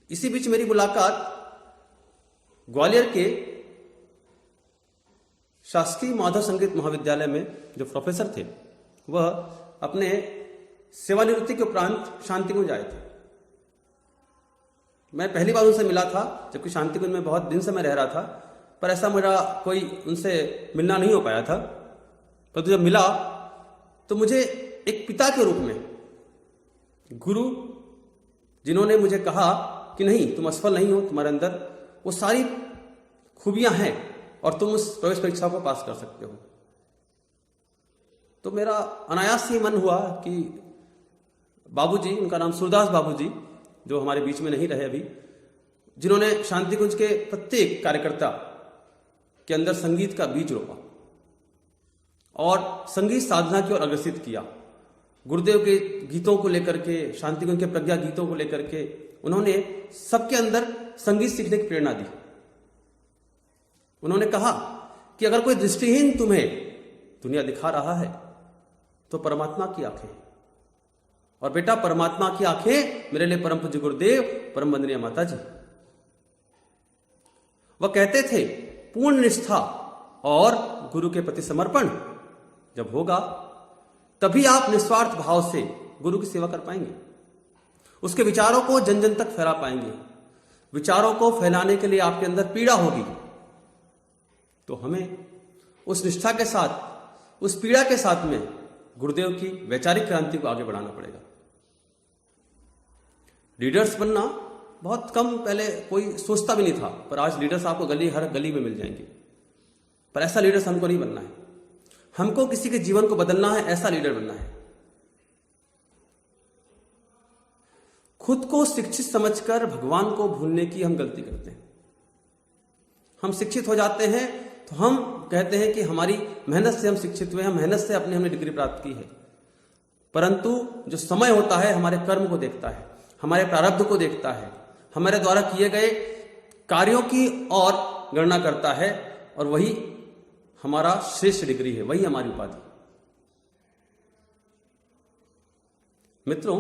इसी बीच मेरी मुलाकात ग्वालियर के शासकीय माधव संगीत महाविद्यालय में जो प्रोफेसर थे, वह अपने सेवानिवृत्ति के उपरांत शांतिकुंज आए थे। मैं पहली बार उनसे मिला था, जबकि शांतिकुंज में बहुत दिन से मैं रह रहा था, पर ऐसा मेरा कोई उनसे मिलना नहीं हो पाया था। पर जब मिला तो मुझे एक पिता के रूप में गुरु, जिन्होंने मुझे कहा कि नहीं, तुम असफल नहीं हो, तुम्हारे अंदर वो सारी खूबियां हैं और तुम उस प्रवेश परीक्षा को पास कर सकते हो। तो मेरा अनायास ही मन हुआ कि बाबूजी, उनका नाम सूरदास बाबूजी, जो हमारे बीच में नहीं रहे अभी, जिन्होंने शांतिकुंज के प्रत्येक कार्यकर्ता के अंदर संगीत का बीज रोपा और संगीत साधना की ओर अग्रसित किया गुरुदेव के गीतों को लेकर के, शांति कुंज के प्रज्ञा गीतों को लेकर के उन्होंने सबके अंदर संगीत सीखने की प्रेरणा दी। उन्होंने कहा कि अगर कोई दृष्टिहीन तुम्हें दुनिया दिखा रहा है तो परमात्मा की आंखें, और बेटा परमात्मा की आंखें मेरे लिए परम पूज्य गुरुदेव परम वंदनीय माता जी। वह कहते थे पूर्ण निष्ठा और गुरु के प्रति समर्पण जब होगा तभी आप निस्वार्थ भाव से गुरु की सेवा कर पाएंगे, उसके विचारों को जन जन तक फैला पाएंगे। विचारों को फैलाने के लिए आपके अंदर पीड़ा होगी, तो हमें उस निष्ठा के साथ, उस पीड़ा के साथ में गुरुदेव की वैचारिक क्रांति को आगे बढ़ाना पड़ेगा। लीडर्स बनना बहुत कम पहले कोई सोचता भी नहीं था, पर आज लीडर्स आपको हर गली में मिल जाएंगे। पर ऐसा लीडर्स हमको नहीं बनना है। हमको किसी के जीवन को बदलना है, ऐसा लीडर बनना है। खुद को शिक्षित समझकर भगवान को भूलने की हम गलती करते हैं। हम शिक्षित हो जाते हैं तो हम कहते हैं कि हमारी मेहनत से हम शिक्षित हुए, हम मेहनत से हमने डिग्री प्राप्त की है। परंतु जो समय होता है हमारे कर्म को देखता है, हमारे प्रारब्ध को देखता है, हमारे द्वारा किए गए कार्यों की और गणना करता है, और वही हमारा श्रेष्ठ डिग्री है, वही हमारी उपाधि। मित्रों,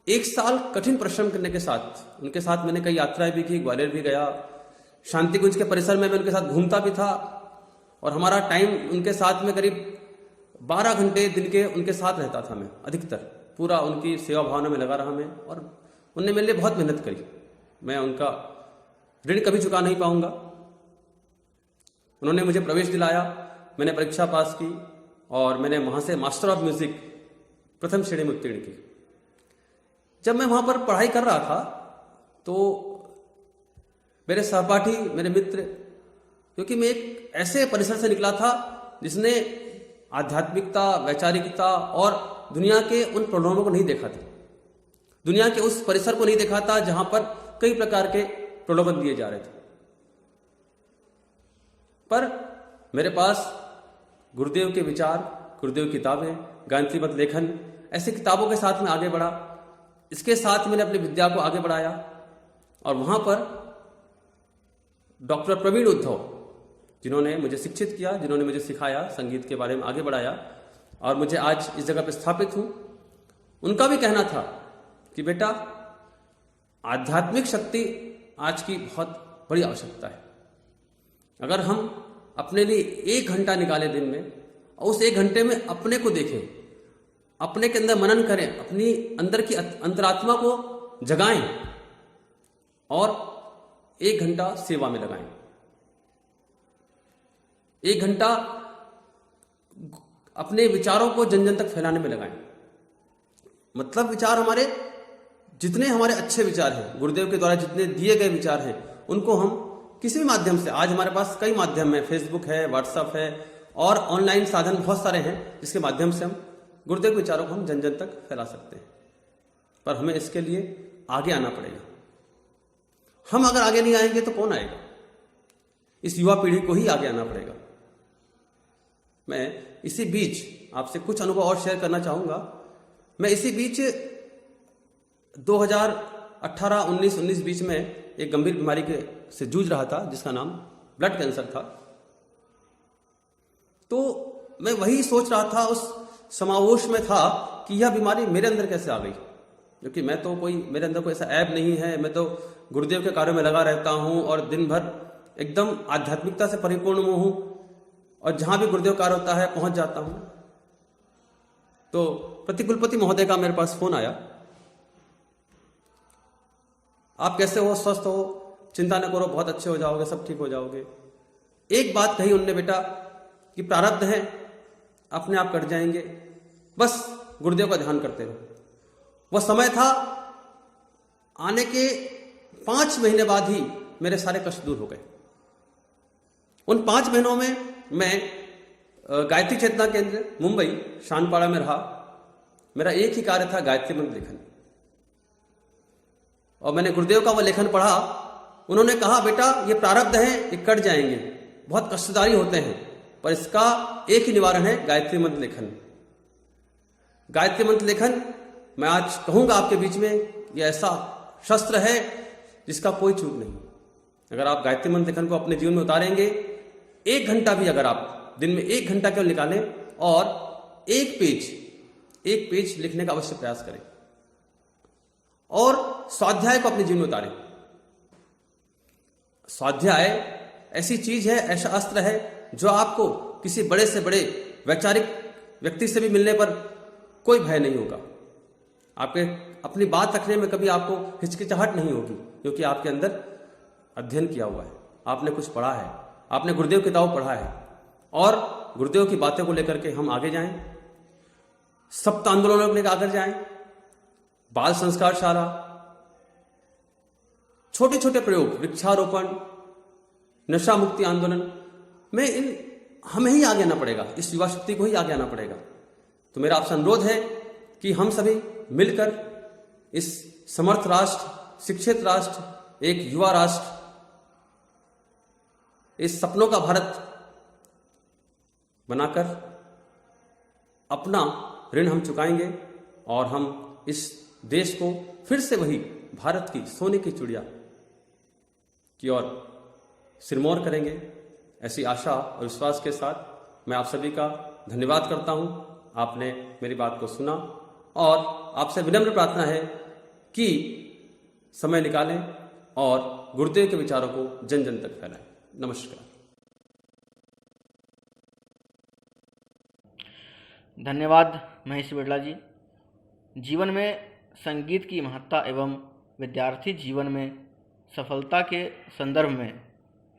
एक साल कठिन परिश्रम करने के साथ उनके साथ मैंने कई यात्राएं भी की, ग्वालियर भी गया, शांति कुंज के परिसर में मैं उनके साथ घूमता भी था, और हमारा टाइम उनके साथ में करीब 12 घंटे दिन के उनके साथ रहता था। मैं अधिकतर पूरा उनकी सेवा भावना में लगा रहा मैं, और उनने मेरे लिए बहुत मेहनत करी। मैं उनका ऋण कभी चुका नहीं पाऊंगा। उन्होंने मुझे प्रवेश दिलाया, मैंने परीक्षा पास की, और मैंने वहां से मास्टर ऑफ म्यूजिक प्रथम श्रेणी में उत्तीर्ण की। जब मैं वहां पर पढ़ाई कर रहा था तो मेरे सहपाठी, मेरे मित्र, क्योंकि मैं एक ऐसे परिसर से निकला था जिसने आध्यात्मिकता, वैचारिकता और दुनिया के उन प्रलोभनों को नहीं देखा था, दुनिया के उस परिसर को नहीं देखा था जहां पर कई प्रकार के प्रलोभन दिए जा रहे थे। पर मेरे पास गुरुदेव के विचार, गुरुदेव की किताबें, गायत्री मत लेखन, ऐसी किताबों के साथ में आगे बढ़ा। इसके साथ मैंने अपनी विद्या को आगे बढ़ाया, और वहां पर डॉक्टर प्रवीण उद्धव, जिन्होंने मुझे शिक्षित किया, जिन्होंने मुझे सिखाया, संगीत के बारे में आगे बढ़ाया, और मुझे आज इस जगह पर स्थापित हूं, उनका भी कहना था कि बेटा आध्यात्मिक शक्ति आज की बहुत बड़ी आवश्यकता है। अगर हम अपने लिए 1 घंटा निकालें दिन में, और उस 1 घंटे में अपने को देखें, अपने के अंदर मनन करें, अपनी अंदर की अंतरात्मा को जगाएं, और 1 घंटा सेवा में लगाएं, 1 घंटा अपने विचारों को जन जन तक फैलाने में लगाएं। मतलब विचार हमारे, जितने हमारे अच्छे विचार हैं, गुरुदेव के द्वारा जितने दिए गए विचार हैं, उनको हम किसी भी माध्यम से, आज हमारे पास कई माध्यम है, फेसबुक है, व्हाट्सएप है, और ऑनलाइन साधन बहुत सारे हैं जिसके माध्यम से हम गुरुदेव के विचारों को हम जन जन तक फैला सकते हैं। पर हमें इसके लिए आगे आना पड़ेगा। हम अगर आगे नहीं आएंगे तो कौन आएगा? इस युवा पीढ़ी को ही आगे आना पड़ेगा। मैं इसी बीच आपसे कुछ अनुभव और शेयर करना चाहूंगा। मैं इसी बीच 2018-19 बीच में एक गंभीर बीमारी से जूझ रहा था जिसका नाम ब्लड कैंसर था। तो मैं वही सोच रहा था, उस समावेश में था कि यह बीमारी मेरे अंदर कैसे आ गई, क्योंकि मैं तो कोई, मेरे अंदर कोई ऐसा ऐब नहीं है, मैं तो गुरुदेव के कार्यों में लगा रहता हूं और दिन भर एकदम आध्यात्मिकता से परिपूर्ण हूं, और जहां भी गुरुदेव कार्य होता है पहुंच जाता हूं। तो प्रतिकुलपति महोदय का मेरे पास फोन आया, आप कैसे हो, स्वस्थ हो, चिंता न करो, बहुत अच्छे हो जाओगे, सब ठीक हो जाओगे। एक बात कही उनने, बेटा कि प्रारब्ध है, अपने आप कट जाएंगे, बस गुरुदेव का ध्यान करते रहो। वह समय था, आने के 5 महीने बाद ही मेरे सारे कष्ट दूर हो गए। उन 5 महीनों में मैं गायत्री चेतना केंद्र मुंबई शानपाड़ा में रहा। मेरा एक ही कार्य था, गायत्री मंत्र लेखन, और मैंने गुरुदेव का वह लेखन पढ़ा। उन्होंने कहा, बेटा ये प्रारब्ध है, ये कट जाएंगे, बहुत कष्टदायी होते हैं, पर इसका एक ही निवारण है, गायत्री मंत्र लेखन। गायत्री मंत्र लेखन मैं आज कहूंगा आपके बीच में, यह ऐसा शस्त्र है जिसका कोई चूक नहीं। अगर आप गायत्री मंत्र लेखन को अपने जीवन में उतारेंगे, 1 घंटा भी अगर आप दिन में 1 घंटा केवल निकालें और एक पेज लिखने का अवश्य प्रयास करें और स्वाध्याय को अपने जीवन में उतारें। स्वाध्याय ऐसी चीज है, ऐसा अस्त्र है जो आपको किसी बड़े से बड़े वैचारिक व्यक्ति से भी मिलने पर कोई भय नहीं होगा। आपके अपनी बात रखने में कभी आपको हिचकिचाहट नहीं होगी, क्योंकि आपके अंदर अध्ययन किया हुआ है, आपने कुछ पढ़ा है, आपने गुरुदेव की किताब पढ़ा है और गुरुदेव की बातों को लेकर के हम आगे जाएं, सप्त आंदोलनों को लेकर आगे जाएं, बाल संस्कार शाला, छोटे छोटे प्रयोग, वृक्षारोपण, नशा मुक्ति आंदोलन में हमें ही आगे आना पड़ेगा, इस युवा शक्ति को ही आगे आना पड़ेगा। तो मेरा आपसे अनुरोध है कि हम सभी मिलकर इस समर्थ राष्ट्र, शिक्षित राष्ट्र, एक युवा राष्ट्र, इस सपनों का भारत बनाकर अपना ऋण हम चुकाएंगे और हम इस देश को फिर से वही भारत की सोने की चिड़िया की ओर सिरमौर करेंगे। ऐसी आशा और विश्वास के साथ मैं आप सभी का धन्यवाद करता हूं। आपने मेरी बात को सुना और आपसे विनम्र प्रार्थना है कि समय निकालें और गुरुदेव के विचारों को जन जन तक फैलाएं। नमस्कार। धन्यवाद महेश बिड़ला जी। जीवन में संगीत की महत्ता एवं विद्यार्थी जीवन में सफलता के संदर्भ में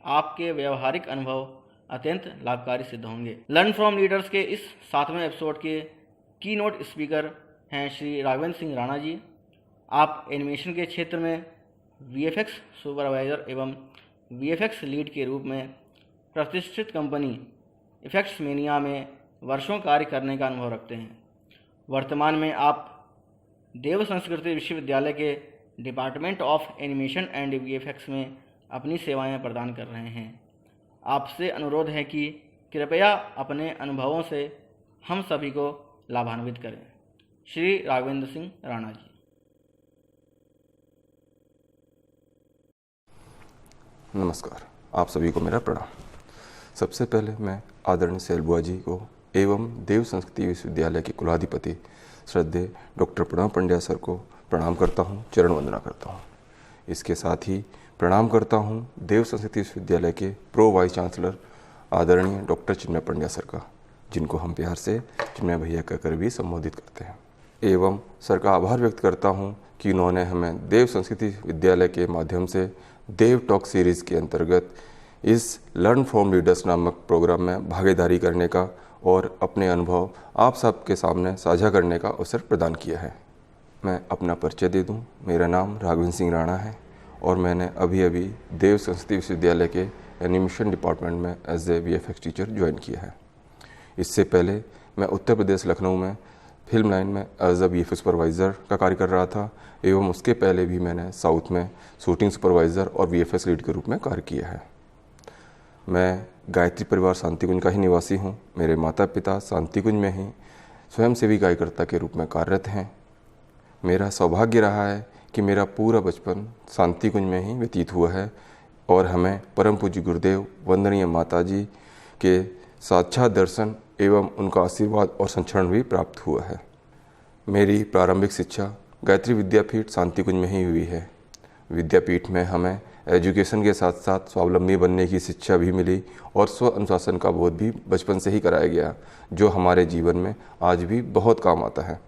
आपके व्यवहारिक अनुभव अत्यंत लाभकारी सिद्ध होंगे। लर्न फ्रॉम लीडर्स के इस 7वें एपिसोड के की नोट स्पीकर हैं श्री राघवेंद्र सिंह राणा जी। आप एनिमेशन के क्षेत्र में वीएफएक्स सुपरवाइज़र एवं वीएफएक्स लीड के रूप में प्रतिष्ठित कंपनी इफेक्ट्स मेनिया में वर्षों कार्य करने का अनुभव रखते हैं। वर्तमान में आप देव संस्कृति विश्वविद्यालय के department of animation and VFX में अपनी सेवाएं प्रदान कर रहे हैं। आपसे अनुरोध है कि कृपया अपने अनुभवों से हम सभी को लाभान्वित करें। श्री राघवेंद्र सिंह राणा जी। नमस्कार, आप सभी को मेरा प्रणाम। सबसे पहले मैं आदरणीय सैलबुआ जी को एवं देव संस्कृति विश्वविद्यालय के कुलाधिपति श्रद्धेय डॉक्टर प्रणव पंड्या सर को प्रणाम करता हूँ, चरण वंदना करता हूँ। इसके साथ ही प्रणाम करता हूँ देव संस्कृति विश्वविद्यालय के प्रो वाइस चांसलर आदरणीय डॉक्टर चिन्मय पंड्या सर का, जिनको हम प्यार से चिन्मय भैया कहकर भी संबोधित करते हैं। एवं सर का आभार व्यक्त करता हूँ कि उन्होंने हमें देव संस्कृति विद्यालय के माध्यम से देव टॉक सीरीज़ के अंतर्गत इस लर्न फ्रॉम लीडर्स नामक प्रोग्राम में भागीदारी करने का और अपने अनुभव आप सबके सामने साझा करने का अवसर प्रदान किया है। मैं अपना परिचय दे दूं। मेरा नाम राघवेंद्र सिंह राणा है और मैंने अभी देव संस्कृति विश्वविद्यालय के एनिमेशन डिपार्टमेंट में as a VFX teacher join किया है। इससे पहले मैं उत्तर प्रदेश लखनऊ में फिल्म लाइन में एज ए वीएफएक्स सुपरवाइज़र का कार्य कर रहा था एवं उसके पहले भी मैंने साउथ में शूटिंग सुपरवाइज़र और वीएफएक्स लीड के रूप में कार्य किया है। मैं गायत्री परिवार शांतिकुंज का ही निवासी हूँ। मेरे माता पिता शांतिकुंज में ही स्वयंसेवी कार्यकर्ता के रूप में कार्यरत हैं। मेरा सौभाग्य रहा है कि मेरा पूरा बचपन शांतिकुंज में ही व्यतीत हुआ है और हमें परम पूज्य गुरुदेव वंदनीय माता जी के साक्षात दर्शन एवं उनका आशीर्वाद और संरक्षण भी प्राप्त हुआ है। मेरी प्रारंभिक शिक्षा गायत्री विद्यापीठ शांतिकुंज में ही हुई है। विद्यापीठ में हमें एजुकेशन के साथ साथ स्वावलंबी बनने की शिक्षा भी मिली और स्व अनुशासन का बोध भी बचपन से ही कराया गया, जो हमारे जीवन में आज भी बहुत काम आता है।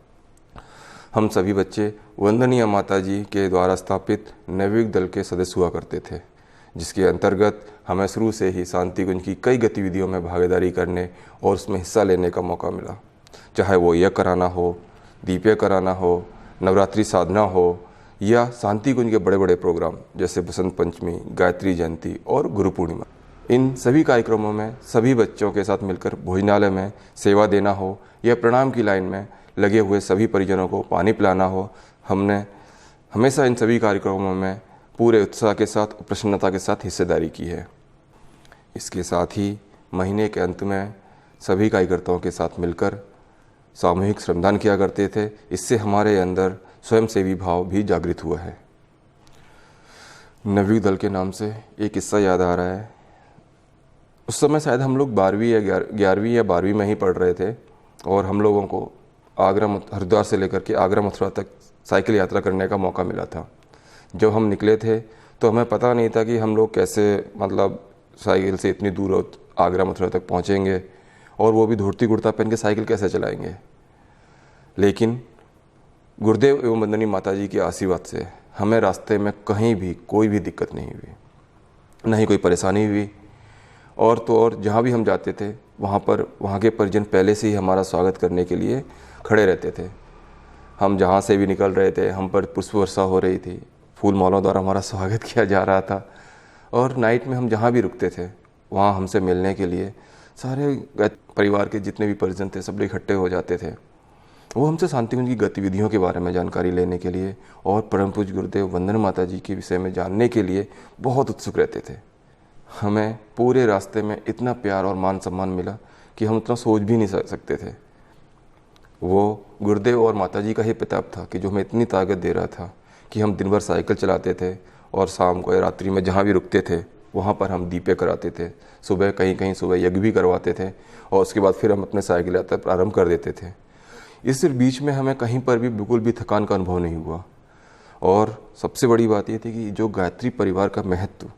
हम सभी बच्चे वंदनीय माता जी के द्वारा स्थापित नवयुग दल के सदस्य हुआ करते थे, जिसके अंतर्गत हमें शुरू से ही शांतिकुंज की कई गतिविधियों में भागीदारी करने और उसमें हिस्सा लेने का मौका मिला। चाहे वो यज्ञ कराना हो, दीपे कराना हो, नवरात्रि साधना हो या शांतिकुंज के बड़े बड़े प्रोग्राम जैसे बसंत पंचमी, गायत्री जयंती और गुरु पूर्णिमा। इन सभी कार्यक्रमों में सभी बच्चों के साथ मिलकर भोजनालय में सेवा देना हो या प्रणाम की लाइन में लगे हुए सभी परिजनों को पानी पिलाना हो, हमने हमेशा इन सभी कार्यक्रमों में पूरे उत्साह के साथ और प्रसन्नता के साथ हिस्सेदारी की है। इसके साथ ही महीने के अंत में सभी कार्यकर्ताओं के साथ मिलकर सामूहिक श्रमदान किया करते थे। इससे हमारे अंदर स्वयंसेवी भाव भी जागृत हुआ है। नवयुग दल के नाम से एक किस्सा याद आ रहा है। उस समय शायद हम लोग 12वीं या 11वीं या 12वीं में ही पढ़ रहे थे और हम लोगों को हरिद्वार से लेकर के आगरा मथुरा तक साइकिल यात्रा करने का मौका मिला था। जब हम निकले थे तो हमें पता नहीं था कि हम लोग कैसे मतलब साइकिल से इतनी दूर आगरा मथुरा तक पहुंचेंगे और वो भी धोती कुर्ता पहन के साइकिल कैसे चलाएंगे। लेकिन गुरुदेव एवं वंदनीय माता जी के आशीर्वाद से हमें रास्ते में कहीं भी कोई भी दिक्कत नहीं हुई, ना ही कोई परेशानी हुई। और तो और जहाँ भी हम जाते थे वहाँ के परिजन पहले से ही हमारा स्वागत करने के लिए खड़े रहते थे। हम जहाँ से भी निकल रहे थे हम पर पुष्प वर्षा हो रही थी, फूल मालों द्वारा हमारा स्वागत किया जा रहा था। और नाइट में हम जहाँ भी रुकते थे वहाँ हमसे मिलने के लिए सारे परिवार के जितने भी परिजन थे सब इकट्ठे हो जाते थे। वो हमसे शांतिकुंज की गतिविधियों के बारे में जानकारी लेने के लिए और परम पूज्य गुरुदेव वंदना माता जी के विषय में जानने के लिए बहुत उत्सुक रहते थे। हमें पूरे रास्ते में इतना प्यार और मान सम्मान मिला कि हम उतना सोच भी नहीं सकते थे। वो गुरुदेव और माता जी का ही प्रताप था कि जो हमें इतनी ताकत दे रहा था कि हम दिन भर साइकिल चलाते थे और शाम को या रात्रि में जहाँ भी रुकते थे वहाँ पर हम दीपे कराते थे। सुबह कहीं सुबह यज्ञ भी करवाते थे और उसके बाद फिर हम अपने साइकिल यात्रा प्रारंभ कर देते थे। इस बीच में हमें कहीं पर भी बिल्कुल भी थकान का अनुभव नहीं हुआ। और सबसे बड़ी बात ये थी कि जो गायत्री परिवार का महत्व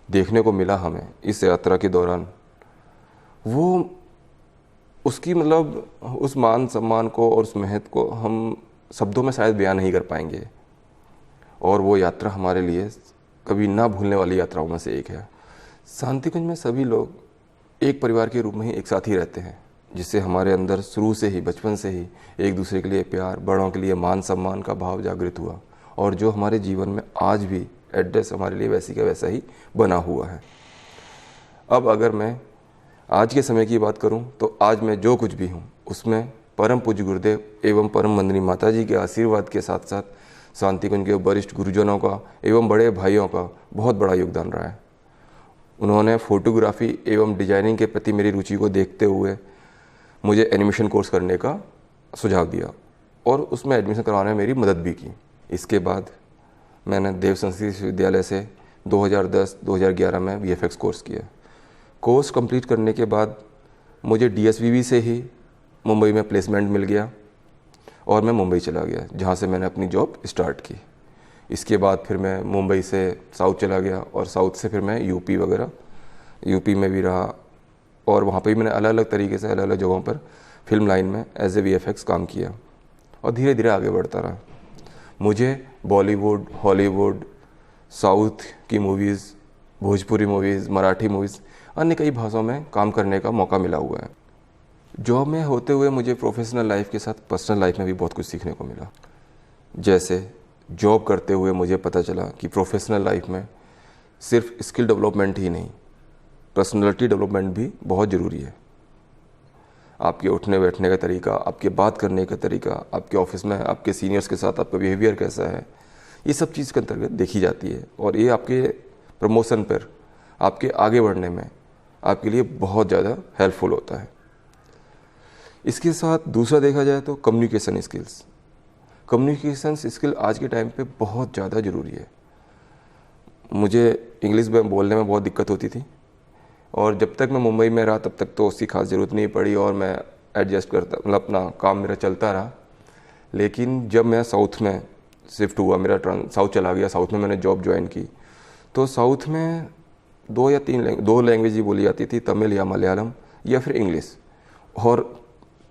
देखने को मिला हमें इस यात्रा के दौरान, वो उसकी मतलब उस मान सम्मान को और उस महत्व को हम शब्दों में शायद बयान नहीं कर पाएंगे। और वो यात्रा हमारे लिए कभी ना भूलने वाली यात्राओं में से एक है। शांतिकुंज में सभी लोग एक परिवार के रूप में ही एक साथ ही रहते हैं, जिससे हमारे अंदर शुरू से ही बचपन से ही एक दूसरे के लिए प्यार, बड़ों के लिए मान सम्मान का भाव जागृत हुआ और जो हमारे जीवन में आज भी एड्रेस हमारे लिए वैसी का वैसा ही बना हुआ है। अब अगर मैं आज के समय की बात करूं तो आज मैं जो कुछ भी हूं उसमें परम पूज्य गुरुदेव एवं परम वंदनीय माता जी के आशीर्वाद के साथ साथ शांतिकुंज के वरिष्ठ गुरुजनों का एवं बड़े भाइयों का बहुत बड़ा योगदान रहा है। उन्होंने फोटोग्राफी एवं डिजाइनिंग के प्रति मेरी रुचि को देखते हुए मुझे एनिमेशन कोर्स करने का सुझाव दिया और उसमें एडमिशन करवाने में मेरी मदद भी की। इसके बाद मैंने देव संस्कृति विश्वविद्यालय से 2010-2011 में VFX कोर्स किया। कोर्स कंप्लीट करने के बाद मुझे DSVV से ही मुंबई में प्लेसमेंट मिल गया और मैं मुंबई चला गया, जहाँ से मैंने अपनी जॉब स्टार्ट की। इसके बाद फिर मैं मुंबई से साउथ चला गया और साउथ से फिर मैं यूपी में भी रहा और वहाँ पे भी मैंने अलग अलग तरीके से अलग अलग जगहों पर फिल्म लाइन में एज ए VFX काम किया और धीरे धीरे आगे बढ़ता रहा। मुझे बॉलीवुड, हॉलीवुड, साउथ की movies, Bhojpuri movies, Marathi movies, अन्य कई भाषाओं में काम करने का मौका मिला हुआ है। जॉब में होते हुए मुझे प्रोफेशनल लाइफ के साथ पर्सनल लाइफ में भी बहुत कुछ सीखने को मिला। जैसे जॉब करते हुए मुझे पता चला कि प्रोफेशनल लाइफ में सिर्फ स्किल डेवलपमेंट ही नहीं, पर्सनैलिटी डेवलपमेंट भी बहुत ज़रूरी है। आपके उठने बैठने का तरीका, आपके बात करने का तरीका, आपके ऑफिस में आपके सीनियर्स के साथ आपका बिहेवियर कैसा है, ये सब चीज़ के अंतर्गत देखी जाती है और ये आपके प्रमोशन पर, आपके आगे बढ़ने में आपके लिए बहुत ज़्यादा हेल्पफुल होता है। इसके साथ दूसरा देखा जाए तो कम्युनिकेशन स्किल्स। कम्युनिकेशन स्किल आज के टाइम पे बहुत ज़्यादा ज़रूरी है। मुझे इंग्लिश में बोलने में बहुत दिक्कत होती थी और जब तक मैं मुंबई में रहा तब तक तो उसकी खास ज़रूरत नहीं पड़ी और मैं एडजस्ट करता, मतलब अपना काम मेरा चलता रहा। लेकिन जब मैं साउथ में शिफ्ट हुआ, मेरा साउथ चला गया, साउथ में मैंने जॉब ज्वाइन की, तो साउथ में दो लैंग्वेज ही बोली जाती थी, तमिल या मलयालम या फिर इंग्लिश। और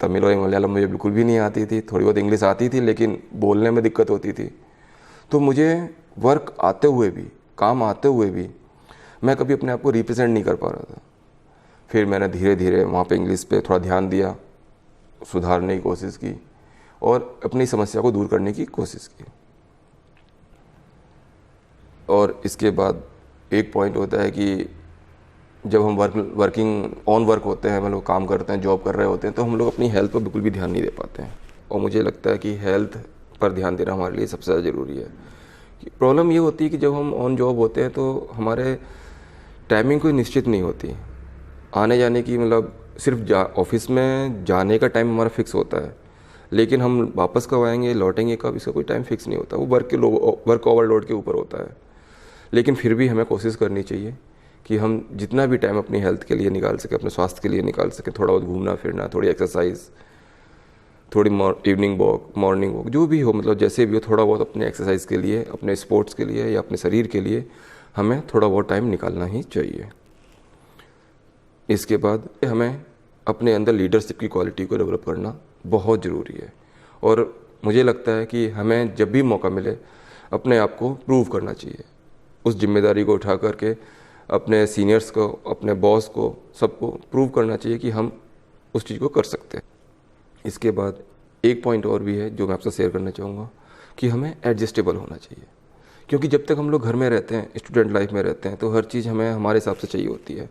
तमिल और मलयालम मुझे बिल्कुल भी नहीं आती थी, थोड़ी बहुत इंग्लिश आती थी लेकिन बोलने में दिक्कत होती थी। तो मुझे वर्क आते हुए भी, काम आते हुए भी मैं कभी अपने आप को रिप्रेजेंट नहीं कर पा रहा था। फिर मैंने धीरे धीरे वहाँ पे इंग्लिश पे थोड़ा ध्यान दिया, सुधारने की कोशिश की और अपनी समस्या को दूर करने की कोशिश की। और इसके बाद एक पॉइंट होता है कि जब हम वर्क होते हैं, मतलब काम करते हैं, जॉब कर रहे होते हैं, तो हम लोग अपनी हेल्थ पर बिल्कुल भी ध्यान नहीं दे पाते हैं। और मुझे लगता है कि हेल्थ पर ध्यान देना हमारे लिए सबसे ज़्यादा ज़रूरी है। प्रॉब्लम ये होती है कि जब हम ऑन जॉब होते हैं तो हमारे टाइमिंग कोई निश्चित नहीं होती, आने जाने की मतलब सिर्फ ऑफिस में जाने का टाइम हमारा फिक्स होता है, लेकिन हम वापस कब आएंगे, लौटेंगे कब, इसका कोई टाइम फिक्स नहीं होता। वो वर्क ओवरलोड के ऊपर होता है। लेकिन फिर भी हमें कोशिश करनी चाहिए कि हम जितना भी टाइम अपनी हेल्थ के लिए निकाल सकें, अपने स्वास्थ्य के लिए निकाल सकें, थोड़ा बहुत घूमना फिरना, थोड़ी एक्सरसाइज, थोड़ी इवनिंग वॉक, मॉर्निंग वॉक, जो भी हो, मतलब जैसे भी हो, थोड़ा बहुत अपने एक्सरसाइज के लिए, अपने स्पोर्ट्स के लिए या अपने शरीर के लिए हमें थोड़ा बहुत टाइम निकालना ही चाहिए। इसके बाद हमें अपने अंदर लीडरशिप की क्वालिटी को डेवलप करना बहुत ज़रूरी है। और मुझे लगता है कि हमें जब भी मौका मिले अपने आप को प्रूव करना चाहिए, उस जिम्मेदारी को उठा करके अपने सीनियर्स को, अपने बॉस को, सबको प्रूव करना चाहिए कि हम उस चीज़ को कर सकते हैं। इसके बाद एक पॉइंट और भी है जो मैं आपसे शेयर करना चाहूँगा कि हमें एडजस्टेबल होना चाहिए, क्योंकि जब तक हम लोग घर में रहते हैं, स्टूडेंट लाइफ में रहते हैं, तो हर चीज़ हमें हमारे हिसाब से चाहिए होती है।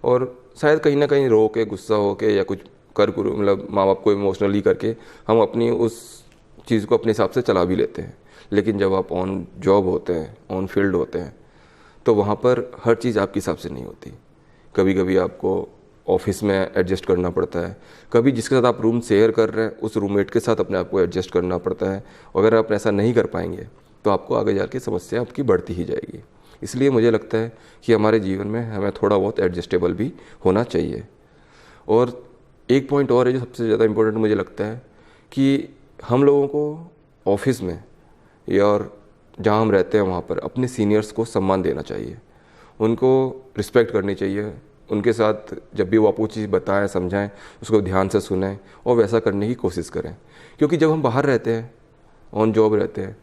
और शायद कहीं ना कहीं रो के, गुस्सा हो के या कुछ मतलब माँ बाप को इमोशनली करके हम अपनी उस चीज़ को अपने हिसाब से चला भी लेते हैं। लेकिन जब आप ऑन जॉब होते हैं, ऑन फील्ड होते हैं, तो वहाँ पर हर चीज़ आपके हिसाब से नहीं होती। कभी कभी आपको ऑफिस में एडजस्ट करना पड़ता है, कभी जिसके साथ आप रूम शेयर कर रहे हैं उस रूममेट के साथ अपने आप को एडजस्ट करना पड़ता है। अगर आप ऐसा नहीं कर पाएंगे तो आपको आगे जाके समस्या आपकी बढ़ती ही जाएगी। इसलिए मुझे लगता है कि हमारे जीवन में हमें थोड़ा बहुत एडजस्टेबल भी होना चाहिए। और एक पॉइंट और है जो सबसे ज़्यादा इम्पोर्टेंट मुझे लगता है कि हम लोगों को ऑफिस में या और जहाँ हम रहते हैं वहाँ पर अपने सीनियर्स को सम्मान देना चाहिए, उनको रिस्पेक्ट करनी चाहिए। उनके साथ जब भी वो आपको चीज़ बताएं, समझाएं, उसको ध्यान से सुनें और वैसा करने की कोशिश करें। क्योंकि जब हम बाहर रहते हैं, ऑन जॉब रहते हैं,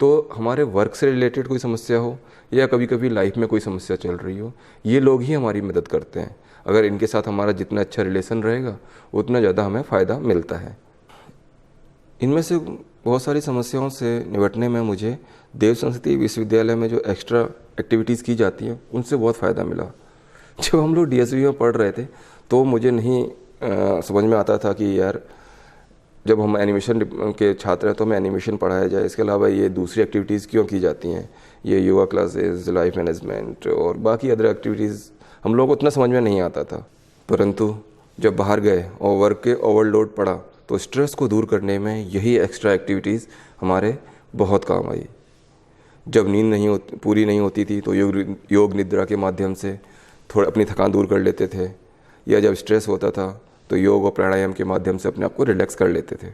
तो हमारे वर्क से रिलेटेड कोई समस्या हो या कभी कभी लाइफ में कोई समस्या चल रही हो, ये लोग ही हमारी मदद करते हैं। अगर इनके साथ हमारा जितना अच्छा रिलेशन रहेगा उतना ज़्यादा हमें फ़ायदा मिलता है। इनमें से बहुत सारी समस्याओं से निपटने में मुझे देव संस्कृति विश्वविद्यालय में जो एक्स्ट्रा एक्टिविटीज़ की जाती हैं उनसे बहुत फ़ायदा मिला। जब हम लोग डीएसवी में पढ़ रहे थे तो मुझे नहीं समझ में आता था कि यार जब हम एनिमेशन के छात्र हैं तो हमें एनिमेशन पढ़ाया जाए, इसके अलावा ये दूसरी एक्टिविटीज़ क्यों की जाती हैं, ये योगा क्लासेस, लाइफ मैनेजमेंट और बाकी अदर एक्टिविटीज़ हम लोगों को उतना समझ में नहीं आता था। परंतु जब बाहर गए और वर्क के ओवरलोड पड़ा तो स्ट्रेस को दूर करने में यही एक्स्ट्रा एक्टिविटीज़ हमारे बहुत काम आई। जब नींद पूरी नहीं होती थी तो योग निद्रा के माध्यम से थोड़ा अपनी थकान दूर कर लेते थे, या जब स्ट्रेस होता था तो योग और प्राणायाम के माध्यम से अपने आप को रिलैक्स कर लेते थे।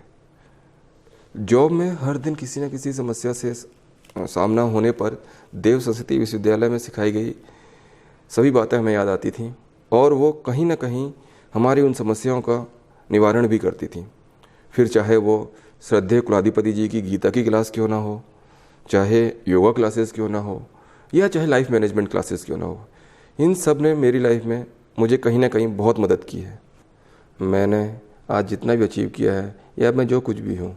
जॉब में हर दिन किसी न किसी समस्या से सामना होने पर देव संस्कृति विश्वविद्यालय में सिखाई गई सभी बातें हमें याद आती थीं और वो कहीं ना कहीं हमारी उन समस्याओं का निवारण भी करती थीं। फिर चाहे वो श्रद्धेय कुलाधिपति जी की गीता की क्लास क्यों ना हो, चाहे योगा क्लासेस क्यों ना हो, या चाहे लाइफ मैनेजमेंट क्लासेस क्यों ना हो, इन सब ने मेरी लाइफ में मुझे कहीं ना कहीं बहुत मदद की है। मैंने आज जितना भी अचीव किया है या मैं जो कुछ भी हूँ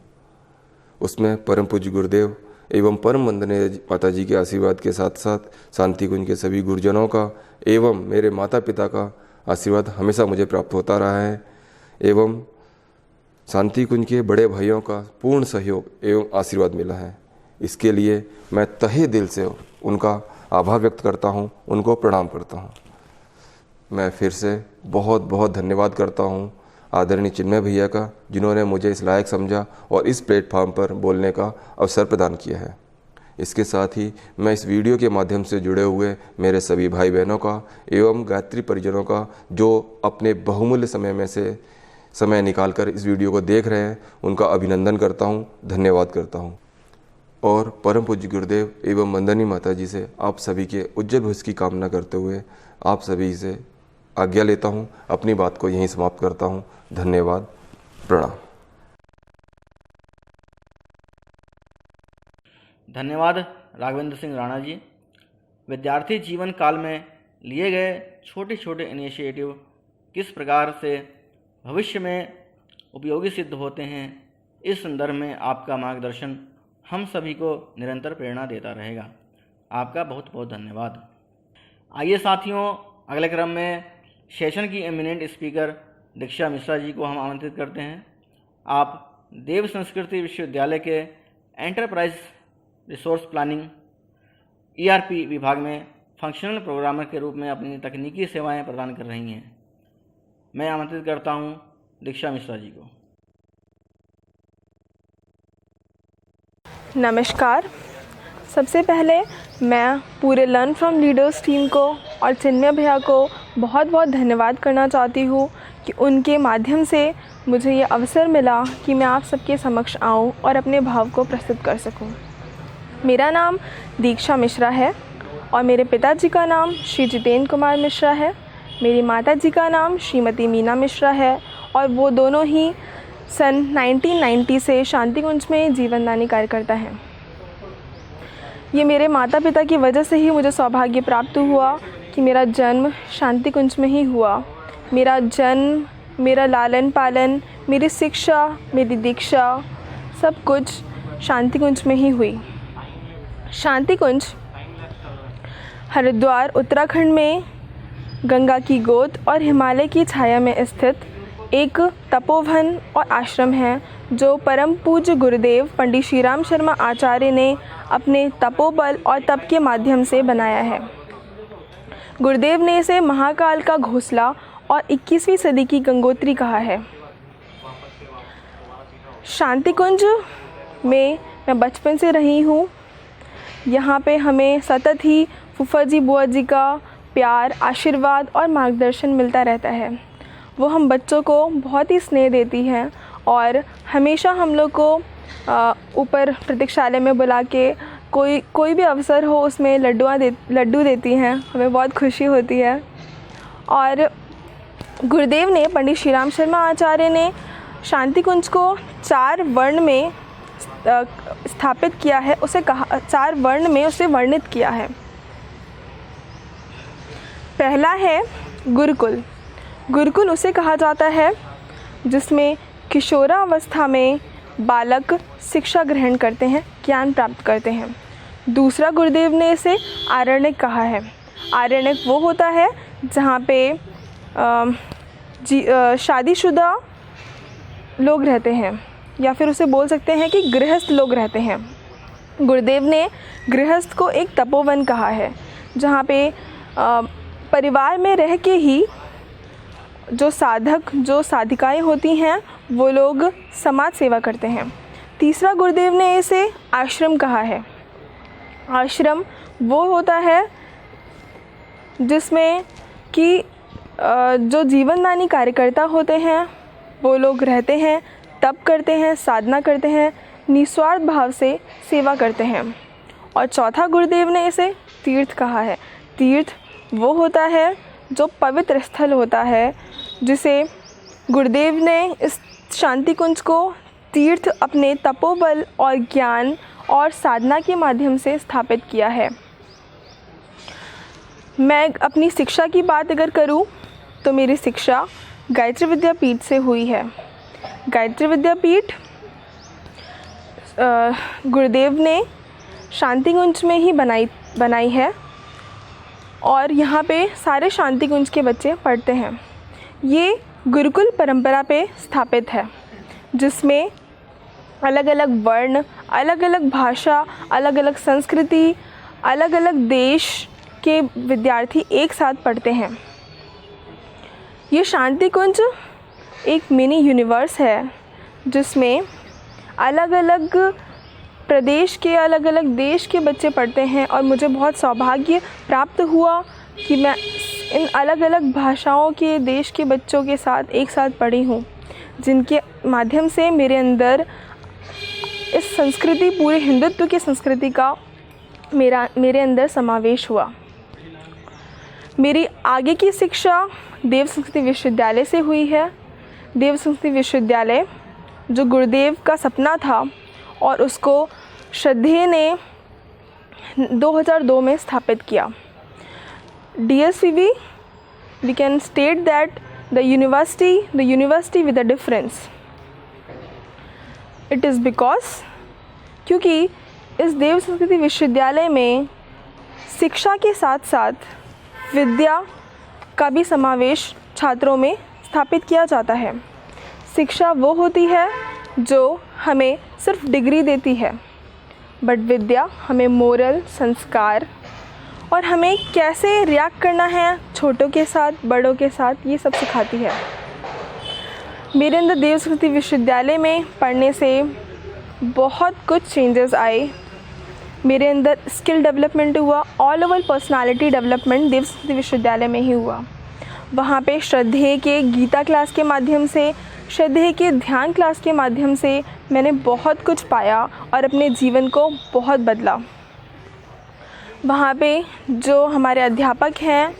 उसमें परम पूज्य गुरुदेव एवं परम वंदनीय माता जी के आशीर्वाद के साथ साथ शांति कुंज के सभी गुरुजनों का एवं मेरे माता पिता का आशीर्वाद हमेशा मुझे प्राप्त होता रहा है, एवं शांति कुंज के बड़े भाइयों का पूर्ण सहयोग एवं आशीर्वाद मिला है। इसके लिए मैं तहे दिल से उनका आभार व्यक्त करता हूँ, उनको प्रणाम करता हूँ। मैं फिर से बहुत बहुत धन्यवाद करता हूँ आदरणीय चिन्मय भैया का, जिन्होंने मुझे इस लायक समझा और इस प्लेटफॉर्म पर बोलने का अवसर प्रदान किया है। इसके साथ ही मैं इस वीडियो के माध्यम से जुड़े हुए मेरे सभी भाई बहनों का एवं गायत्री परिजनों का जो अपने बहुमूल्य समय में से समय निकालकर इस वीडियो को देख रहे हैं, उनका अभिनंदन करता हूँ, धन्यवाद करता हूँ। और परम पूज्य गुरुदेव एवं वंदनीय माता जी से आप सभी के उज्जवल भविष्य की कामना करते हुए आप सभी से आज्ञा लेता हूँ, अपनी बात को यहीं समाप्त करता हूँ। धन्यवाद, प्रणाम। धन्यवाद राघवेंद्र सिंह राणा जी। विद्यार्थी जीवन काल में लिए गए छोटे छोटे इनिशिएटिव किस प्रकार से भविष्य में उपयोगी सिद्ध होते हैं, इस संदर्भ में आपका मार्गदर्शन हम सभी को निरंतर प्रेरणा देता रहेगा। आपका बहुत बहुत धन्यवाद। आइए साथियों, अगले क्रम में सेशन की एमिनेंट स्पीकर दीक्षा मिश्रा जी को हम आमंत्रित करते हैं। आप देव संस्कृति विश्वविद्यालय के एंटरप्राइज रिसोर्स प्लानिंग ERP विभाग में फंक्शनल प्रोग्रामर के रूप में अपनी तकनीकी सेवाएं प्रदान कर रही हैं। मैं आमंत्रित करता हूँ दीक्षा मिश्रा जी को। नमस्कार। सबसे पहले मैं पूरे लर्न फ्रॉम लीडर्स टीम को और चिन्मय भैया को बहुत बहुत धन्यवाद करना चाहती हूँ कि उनके माध्यम से मुझे ये अवसर मिला कि मैं आप सबके समक्ष आऊँ और अपने भाव को प्रस्तुत कर सकूँ। मेरा नाम दीक्षा मिश्रा है और मेरे पिताजी का नाम श्री जितेंद्र कुमार मिश्रा है। मेरी माताजी का नाम श्रीमती मीना मिश्रा है और वो दोनों ही सन 1990 से शांति कुंज में जीवनदानी कार्यकर्ता हैं। ये मेरे माता पिता की वजह से ही मुझे सौभाग्य प्राप्त हुआ कि मेरा जन्म शांति कुंज में ही हुआ। मेरा जन्म, मेरा लालन पालन, मेरी शिक्षा, मेरी दीक्षा सब कुछ शांति कुंज में ही हुई। शांति कुंज हरिद्वार उत्तराखंड में गंगा की गोद और हिमालय की छाया में स्थित एक तपोवन और आश्रम है जो परम पूज्य गुरुदेव पंडित श्री राम शर्मा आचार्य ने अपने तपोबल और तप के माध्यम से बनाया है। गुरुदेव ने इसे महाकाल का घोंसला और 21वीं सदी की गंगोत्री कहा है। शांति कुंज में मैं बचपन से रही हूँ। यहाँ पे हमें सतत ही फूफा जी बुआ जी का प्यार, आशीर्वाद और मार्गदर्शन मिलता रहता है। वो हम बच्चों को बहुत ही स्नेह देती हैं और हमेशा हम लोग को ऊपर प्रतीक्षालय में बुला के कोई भी अवसर हो उसमें लड्डू देती हैं। हमें बहुत खुशी होती है। और गुरुदेव ने पंडित श्री राम शर्मा आचार्य ने शांति कुंज को 4 वर्ण में स्थापित किया है। उसे कहा 4 वर्ण में उसे वर्णित किया है। पहला है गुरुकुल। गुरुकुल उसे कहा जाता है जिसमें किशोरावस्था में बालक शिक्षा ग्रहण करते हैं, ज्ञान प्राप्त करते हैं। दूसरा गुरुदेव ने इसे आरण्यक कहा है। आरण्यक वो होता है जहाँ पे शादीशुदा लोग रहते हैं या फिर उसे बोल सकते हैं कि गृहस्थ लोग रहते हैं। गुरुदेव ने गृहस्थ को एक तपोवन कहा है जहाँ पे परिवार में रह के ही जो साधक, जो साधिकाएं होती हैं वो लोग समाज सेवा करते हैं। तीसरा गुरुदेव ने इसे आश्रम कहा है। आश्रम वो होता है जिसमें कि जो जीवनदानी कार्यकर्ता होते हैं वो लोग रहते हैं, तप करते हैं, साधना करते हैं, निस्वार्थ भाव से सेवा करते हैं। और चौथा गुरुदेव ने इसे तीर्थ कहा है। तीर्थ वो होता है जो पवित्र स्थल होता है जिसे गुरुदेव ने इस शांति कुंज को तीर्थ अपने तपोबल और ज्ञान और साधना के माध्यम से स्थापित किया है। मैं अपनी शिक्षा की बात अगर करूं तो मेरी शिक्षा गायत्री विद्यापीठ से हुई है। गायत्री विद्यापीठ गुरुदेव ने शांति कुंज में ही बनाई है और यहाँ पे सारे शांति कुंज के बच्चे पढ़ते हैं। ये गुरुकुल परंपरा पे स्थापित है जिसमें अलग अलग वर्ण, अलग अलग भाषा, अलग अलग संस्कृति, अलग अलग देश के विद्यार्थी एक साथ पढ़ते हैं। ये शांति कुंज एक मिनी यूनिवर्स है जिसमें अलग अलग प्रदेश के, अलग अलग देश के बच्चे पढ़ते हैं और मुझे बहुत सौभाग्य प्राप्त हुआ कि मैं इन अलग अलग भाषाओं के देश के बच्चों के साथ एक साथ पढ़ी हूँ, जिनके माध्यम से मेरे अंदर इस संस्कृति, पूरे हिंदुत्व की संस्कृति का मेरे अंदर समावेश हुआ। मेरी आगे की शिक्षा देव संस्कृति विश्वविद्यालय से हुई है। देव संस्कृति विश्वविद्यालय जो गुरुदेव का सपना था और उसको श्रद्धेय ने 2002 में स्थापित किया। DSCV, we can state that the university with a difference. It is because क्योंकि इस देव संस्कृति विश्वविद्यालय में शिक्षा के साथ साथ विद्या का भी समावेश छात्रों में स्थापित किया जाता है। शिक्षा वो होती है जो हमें सिर्फ डिग्री देती है, बट विद्या हमें मोरल, संस्कार और हमें कैसे रिएक्ट करना है छोटों के साथ, बड़ों के साथ, ये सब सिखाती है। मेरे अंदर देव संस्कृति विश्वविद्यालय में पढ़ने से बहुत कुछ चेंजेस आए। मेरे अंदर स्किल डेवलपमेंट हुआ, ऑल ओवर पर्सनालिटी डेवलपमेंट देव संस्कृति विश्वविद्यालय में ही हुआ। वहाँ पे श्रद्धेय के गीता क्लास के माध्यम से, श्रद्धेय के ध्यान क्लास के माध्यम से मैंने बहुत कुछ पाया और अपने जीवन को बहुत बदला। वहाँ पे जो हमारे अध्यापक हैं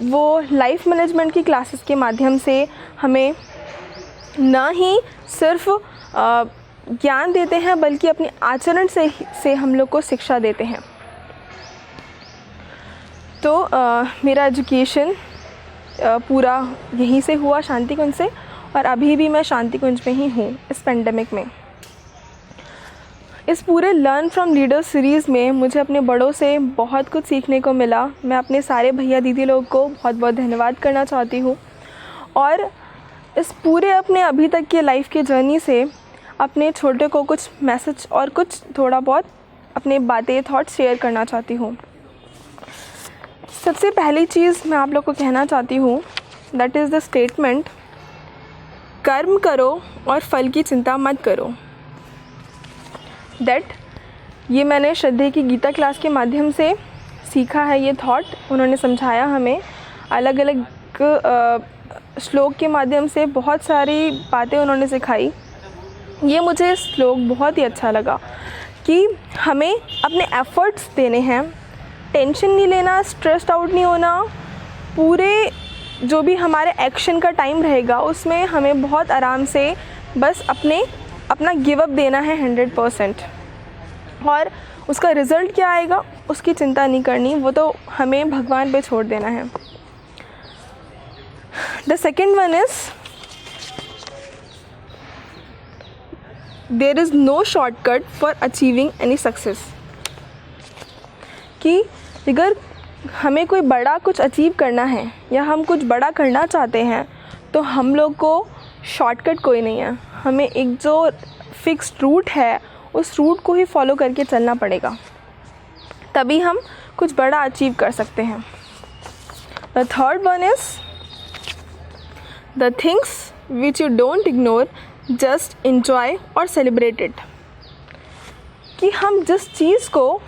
वो लाइफ मैनेजमेंट की क्लासेस के माध्यम से हमें न ही सिर्फ ज्ञान देते हैं बल्कि अपने आचरण से हम लोग को शिक्षा देते हैं। तो मेरा एजुकेशन पूरा यहीं से हुआ, शांति कुंज से, और अभी भी मैं शांति कुंज में ही हूँ इस पेंडेमिक में। इस पूरे लर्न फ्रॉम लीडर्स सीरीज़ में मुझे अपने बड़ों से बहुत कुछ सीखने को मिला। मैं अपने सारे भैया दीदी लोग को बहुत बहुत धन्यवाद करना चाहती हूँ और इस पूरे अपने अभी तक के लाइफ के जर्नी से अपने छोटे को कुछ मैसेज और कुछ थोड़ा बहुत अपने बातें थॉट्स शेयर करना चाहती हूँ। सबसे पहली चीज़ मैं आप लोग को कहना चाहती हूँ, दैट इज़ द स्टेटमेंट, कर्म करो और फल की चिंता मत करो। दैट ये मैंने श्रद्धेय की गीता क्लास के माध्यम से सीखा है। ये थॉट उन्होंने समझाया हमें, अलग अलग श्लोक के माध्यम से बहुत सारी बातें उन्होंने सिखाई। ये मुझे श्लोक बहुत ही अच्छा लगा कि हमें अपने एफ़र्ट्स देने हैं, टेंशन नहीं लेना, स्ट्रेस्ड आउट नहीं होना। पूरे जो भी हमारे एक्शन का टाइम रहेगा उसमें हमें बहुत आराम से बस अपना गिव अप देना है 100%, और उसका रिज़ल्ट क्या आएगा उसकी चिंता नहीं करनी, वो तो हमें भगवान पे छोड़ देना है। The second one is there is no shortcut for achieving any success. कि अगर हमें कोई बड़ा कुछ अचीव करना है या हम कुछ बड़ा करना चाहते हैं तो हम लोग को शॉर्टकट कोई नहीं है। हमें एक जो फिक्स्ड रूट है उस रूट को ही फॉलो करके चलना पड़ेगा, तभी हम कुछ बड़ा अचीव कर सकते हैं। The third one is the things which you don't ignore, just enjoy और सेलिब्रेट इट। कि हम जिस चीज़ को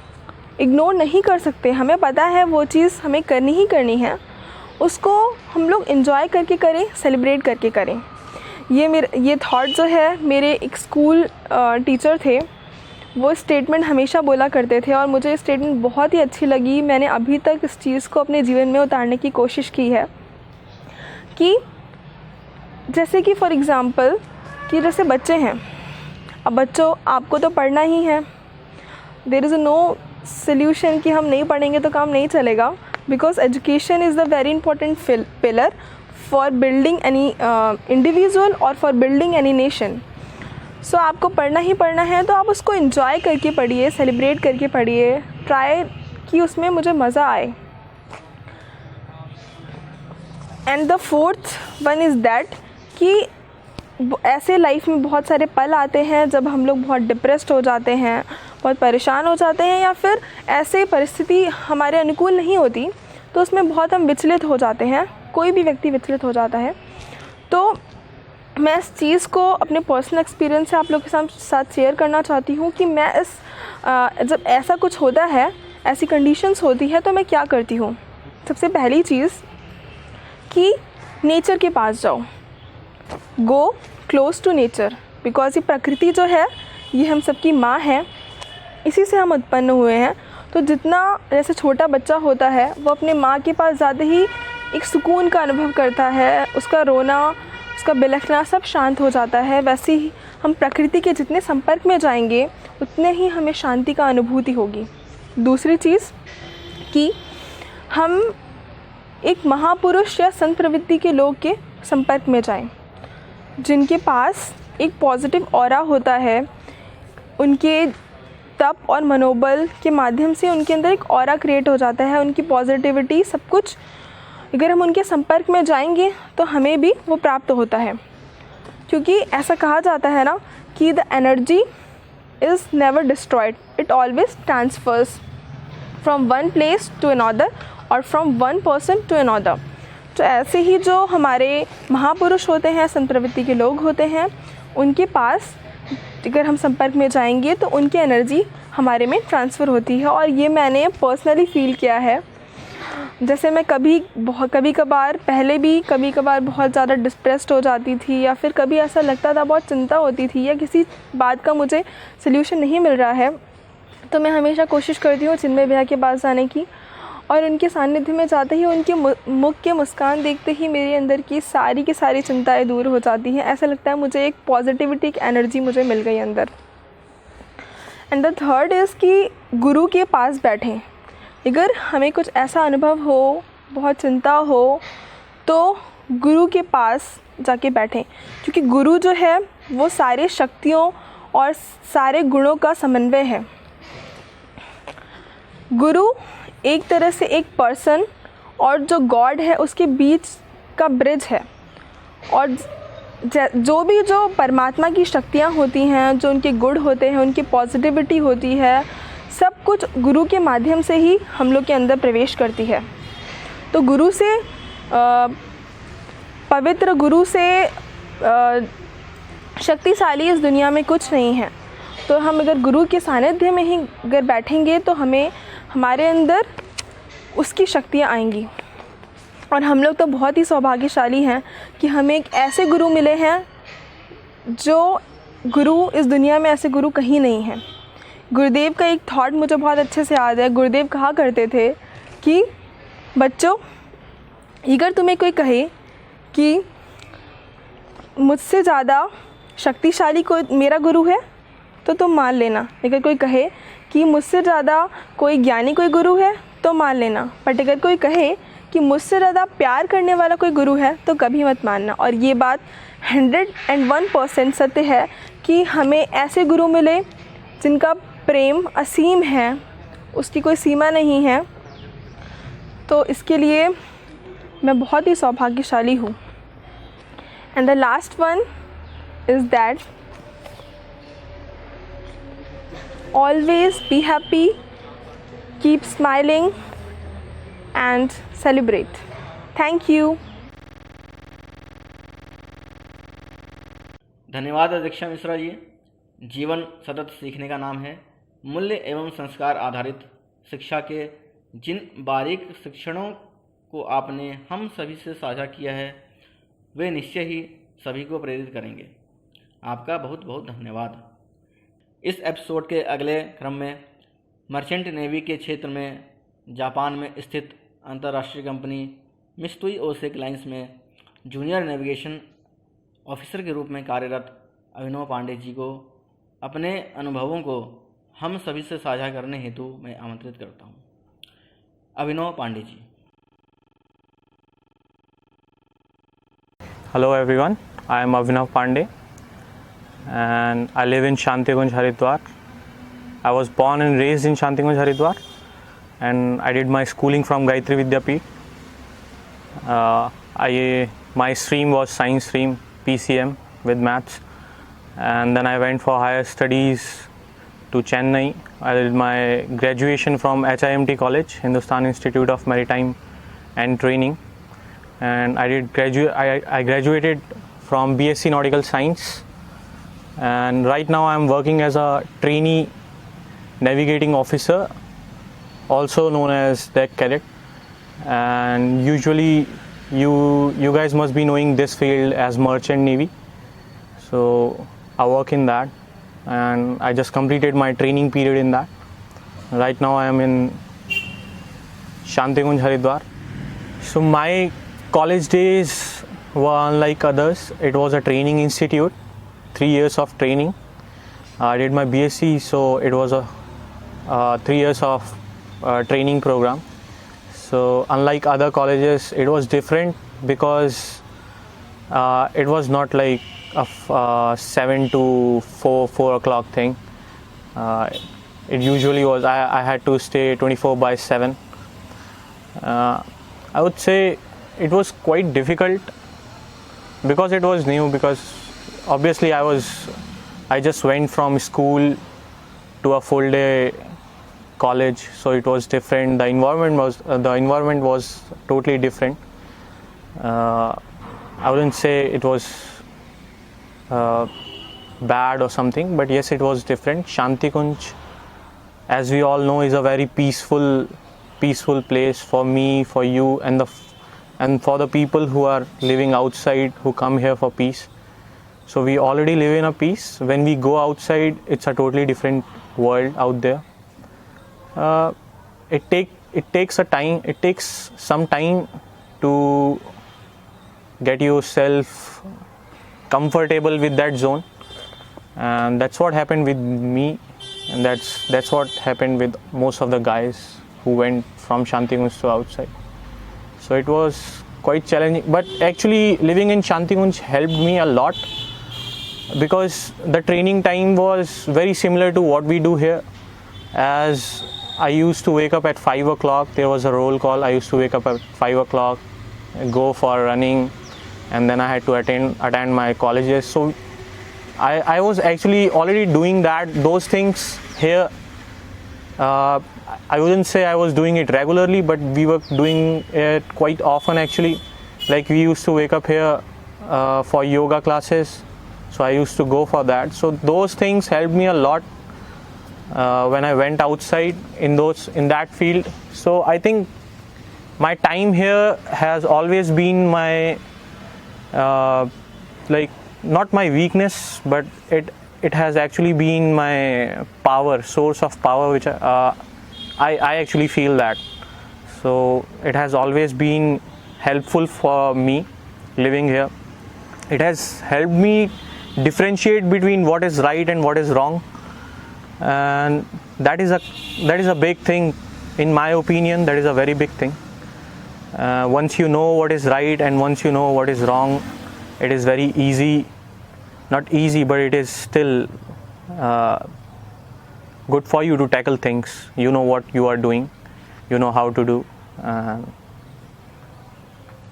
इग्नोर नहीं कर सकते, हमें पता है वो चीज़ हमें करनी ही करनी है, उसको हम लोग इन्जॉय करके करें, सेलिब्रेट करके करें। ये थॉट जो है, मेरे एक स्कूल टीचर थे, वो स्टेटमेंट हमेशा बोला करते थे और मुझे स्टेटमेंट बहुत ही अच्छी लगी। मैंने अभी तक इस चीज़ को अपने जीवन में उतारने की कोशिश की है कि जैसे कि फॉर एग्ज़ाम्पल कि जैसे बच्चे हैं, अब बच्चों आपको तो पढ़ना ही है, देयर इज़ नो सल्यूशन कि हम नहीं पढ़ेंगे तो काम नहीं चलेगा, because education is the very important pillar for building any individual और फॉर बिल्डिंग एनी नेशन। सो आपको पढ़ना ही पढ़ना है तो आप उसको एंजॉय करके पढ़िए, सेलिब्रेट करके पढ़िए, ट्राई कि उसमें मुझे मज़ा आए। And the fourth one is that कि ऐसे लाइफ में बहुत सारे पल आते हैं जब हम लोग बहुत डिप्रेस्ड हो जाते हैं, बहुत परेशान हो जाते हैं, या फिर ऐसे परिस्थिति हमारे अनुकूल नहीं होती तो उसमें बहुत हम विचलित हो जाते हैं। कोई भी व्यक्ति विचलित हो जाता है। तो मैं इस चीज़ को अपने पर्सनल एक्सपीरियंस से आप लोग के साथ शेयर करना चाहती हूँ कि मैं जब ऐसा कुछ होता है, ऐसी कंडीशंस होती है तो मैं क्या करती हूँ। सबसे पहली चीज़ कि नेचर के पास जाओ, go close to nature, because ये प्रकृति जो है ये हम सबकी माँ है, इसी से हम उत्पन्न हुए हैं। तो जितना जैसे छोटा बच्चा होता है वो अपने माँ के पास जाते ही एक सुकून का अनुभव करता है, उसका रोना, उसका बिलखना सब शांत हो जाता है, वैसे ही हम प्रकृति के जितने संपर्क में जाएंगे उतने ही हमें शांति का अनुभूति होगी। दूसरी चीज़ कि हम एक महापुरुष या संत प्रवृत्ति के लोग के संपर्क में जाएं, जिनके पास एक पॉजिटिव ऑरा होता है। उनके तप और मनोबल के माध्यम से उनके अंदर एक ऑरा क्रिएट हो जाता है, उनकी पॉजिटिविटी सब कुछ, अगर हम उनके संपर्क में जाएंगे तो हमें भी वो प्राप्त होता है। क्योंकि ऐसा कहा जाता है ना कि the energy is never destroyed, it always transfers from one place to another और from one person to another. तो ऐसे ही जो हमारे महापुरुष होते हैं, संत प्रवृत्ति के लोग होते हैं, उनके पास अगर हम संपर्क में जाएंगे तो उनकी एनर्जी हमारे में ट्रांसफ़र होती है। और ये मैंने पर्सनली फ़ील किया है। जैसे मैं कभी कभार पहले भी कभी कभार बहुत ज़्यादा डिप्रेस्ड हो जाती थी, या फिर कभी ऐसा लगता था बहुत चिंता होती थी, या किसी बात का मुझे सल्यूशन नहीं मिल रहा है, तो मैं हमेशा कोशिश करती हूँ चिन्मय भैया के पास जाने की। और उनके सानिध्य में जाते ही, उनके मुख के मुस्कान देखते ही मेरे अंदर की सारी चिंताएं दूर हो जाती हैं। ऐसा लगता है मुझे एक पॉजिटिविटी, एक एनर्जी मुझे मिल गई अंदर। एंड द थर्ड इज़ कि गुरु के पास बैठें। अगर हमें कुछ ऐसा अनुभव हो, बहुत चिंता हो, तो गुरु के पास जाके बैठें, क्योंकि गुरु जो है वो सारे शक्तियों और सारे गुणों का समन्वय है। गुरु एक तरह से एक पर्सन और जो गॉड है उसके बीच का ब्रिज है। और जो परमात्मा की शक्तियाँ होती हैं, जो उनके गुण होते हैं, उनकी पॉजिटिविटी होती है, सब कुछ गुरु के माध्यम से ही हम लोग के अंदर प्रवेश करती है। तो गुरु से पवित्र, गुरु से शक्तिशाली इस दुनिया में कुछ नहीं है। तो हम अगर गुरु के सानिध्य में ही अगर बैठेंगे तो हमारे अंदर उसकी शक्तियाँ आएंगी। और हम लोग तो बहुत ही सौभाग्यशाली हैं कि हमें एक ऐसे गुरु मिले हैं, जो गुरु इस दुनिया में ऐसे गुरु कहीं नहीं हैं। गुरुदेव का एक थॉट मुझे बहुत अच्छे से याद है। गुरुदेव कहा करते थे कि बच्चों, अगर तुम्हें कोई कहे कि मुझसे ज़्यादा शक्तिशाली कोई मेरा गुरु है तो तुम मान लेना। अगर कोई कहे कि मुझसे ज़्यादा कोई ज्ञानी कोई गुरु है तो मान लेना, बट अगर कोई कहे कि मुझसे ज़्यादा प्यार करने वाला कोई गुरु है तो कभी मत मानना। और ये बात 101% सत्य है कि हमें ऐसे गुरु मिले जिनका प्रेम असीम है, उसकी कोई सीमा नहीं है। तो इसके लिए मैं बहुत ही सौभाग्यशाली हूँ। And the last one is that always be happy, keep smiling and celebrate. Thank you. धन्यवाद अध्यक्षा मिश्रा जी। जीवन सतत सीखने का नाम है। मूल्य एवं संस्कार आधारित शिक्षा के जिन बारीक शिक्षणों को आपने हम सभी से साझा किया है, वे निश्चय ही सभी को प्रेरित करेंगे। आपका बहुत बहुत धन्यवाद। इस एपिसोड के अगले क्रम में मर्चेंट नेवी के क्षेत्र में जापान में स्थित अंतर्राष्ट्रीय कंपनी मित्सुई ओसेक लाइन्स में जूनियर नेविगेशन ऑफिसर के रूप में कार्यरत अभिनव पांडे जी को अपने अनुभवों को हम सभी से साझा करने हेतु मैं आमंत्रित करता हूँ। अभिनव Pandey ji. Hello everyone, I am Abhinav Pandey and I live in Shantigunj, Haridwar. I was born and raised in Shantigunj, Haridwar, and I did my schooling from Gayatri Vidyapeeth. My stream was science stream, PCM with maths, and then I went for higher studies to Chennai. I did my graduation from HIMT College, Hindustan Institute of Maritime and Training, and I graduated from BSc Nautical Science, and right now I am working as a trainee navigating officer, also known as deck cadet. And usually you guys must be knowing this field as merchant navy, so I work in that, and I just completed my training period in that. Right now I am in Shantigunj, Haridwar. So my college days were unlike others. It was a training institute, 3 years of training. I did my BSc, so it was a 3 years of training program. So unlike other colleges, it was different because it was not like a 7 to 4 o'clock thing. It usually was, I had to stay 24/7. I would say it was quite difficult because it was new, because obviously I just went from school to a full day college, so it was different. The environment was totally different, I wouldn't say it was bad or something, but yes, it was different. Shanti Kunj, as we all know, is a very peaceful place for me, for you, and for the people who are living outside, who come here for peace. So we already live in a peace. When we go outside, it's a totally different world out there. It takes some time to get yourself comfortable with that zone, and that's what happened with me, and that's what happened with most of the guys who went from Shanti Kunj to outside. So it was quite challenging, but actually living in Shanti Kunj helped me a lot, because the training time was very similar to what we do here. As I used to wake up at 5 o'clock, there was a roll call. I used to wake up at 5 o'clock, go for running, and then I had to attend my colleges. So I was actually already doing those things here. I wouldn't say I was doing it regularly, but we were doing it quite often actually. Like we used to wake up here for yoga classes, so I used to go for that. So those things helped me a lot when I went outside in that field. So I think my time here has always been my not my weakness, but it has actually been my source of power, which I actually feel that. So it has always been helpful for me living here. It has helped me differentiate between what is right and what is wrong, and that is a big thing. In my opinion, that is a very big thing. Once you know what is right and once you know what is wrong, it is very easy. Not easy, but it is still good for you to tackle things. You know what you are doing, you know how to do,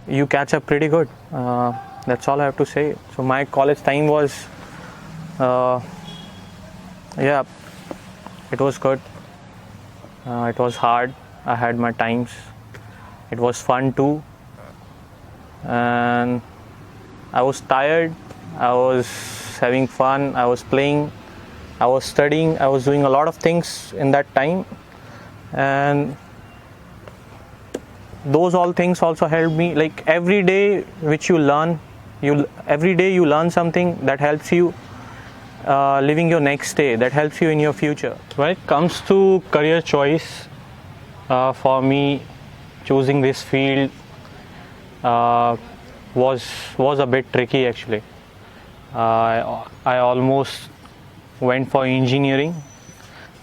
you catch up pretty good. That's all I have to say. So my college time was it was good. It was hard. I had my times. It was fun too, and I was tired. I was having fun. I was playing. I was studying. I was doing a lot of things in that time, and those all things also helped me. Like every day which you learn, every day you learn something that helps you living your next day, that helps you in your future. When it comes to career choice, for me, choosing this field was a bit tricky actually. I almost went for engineering,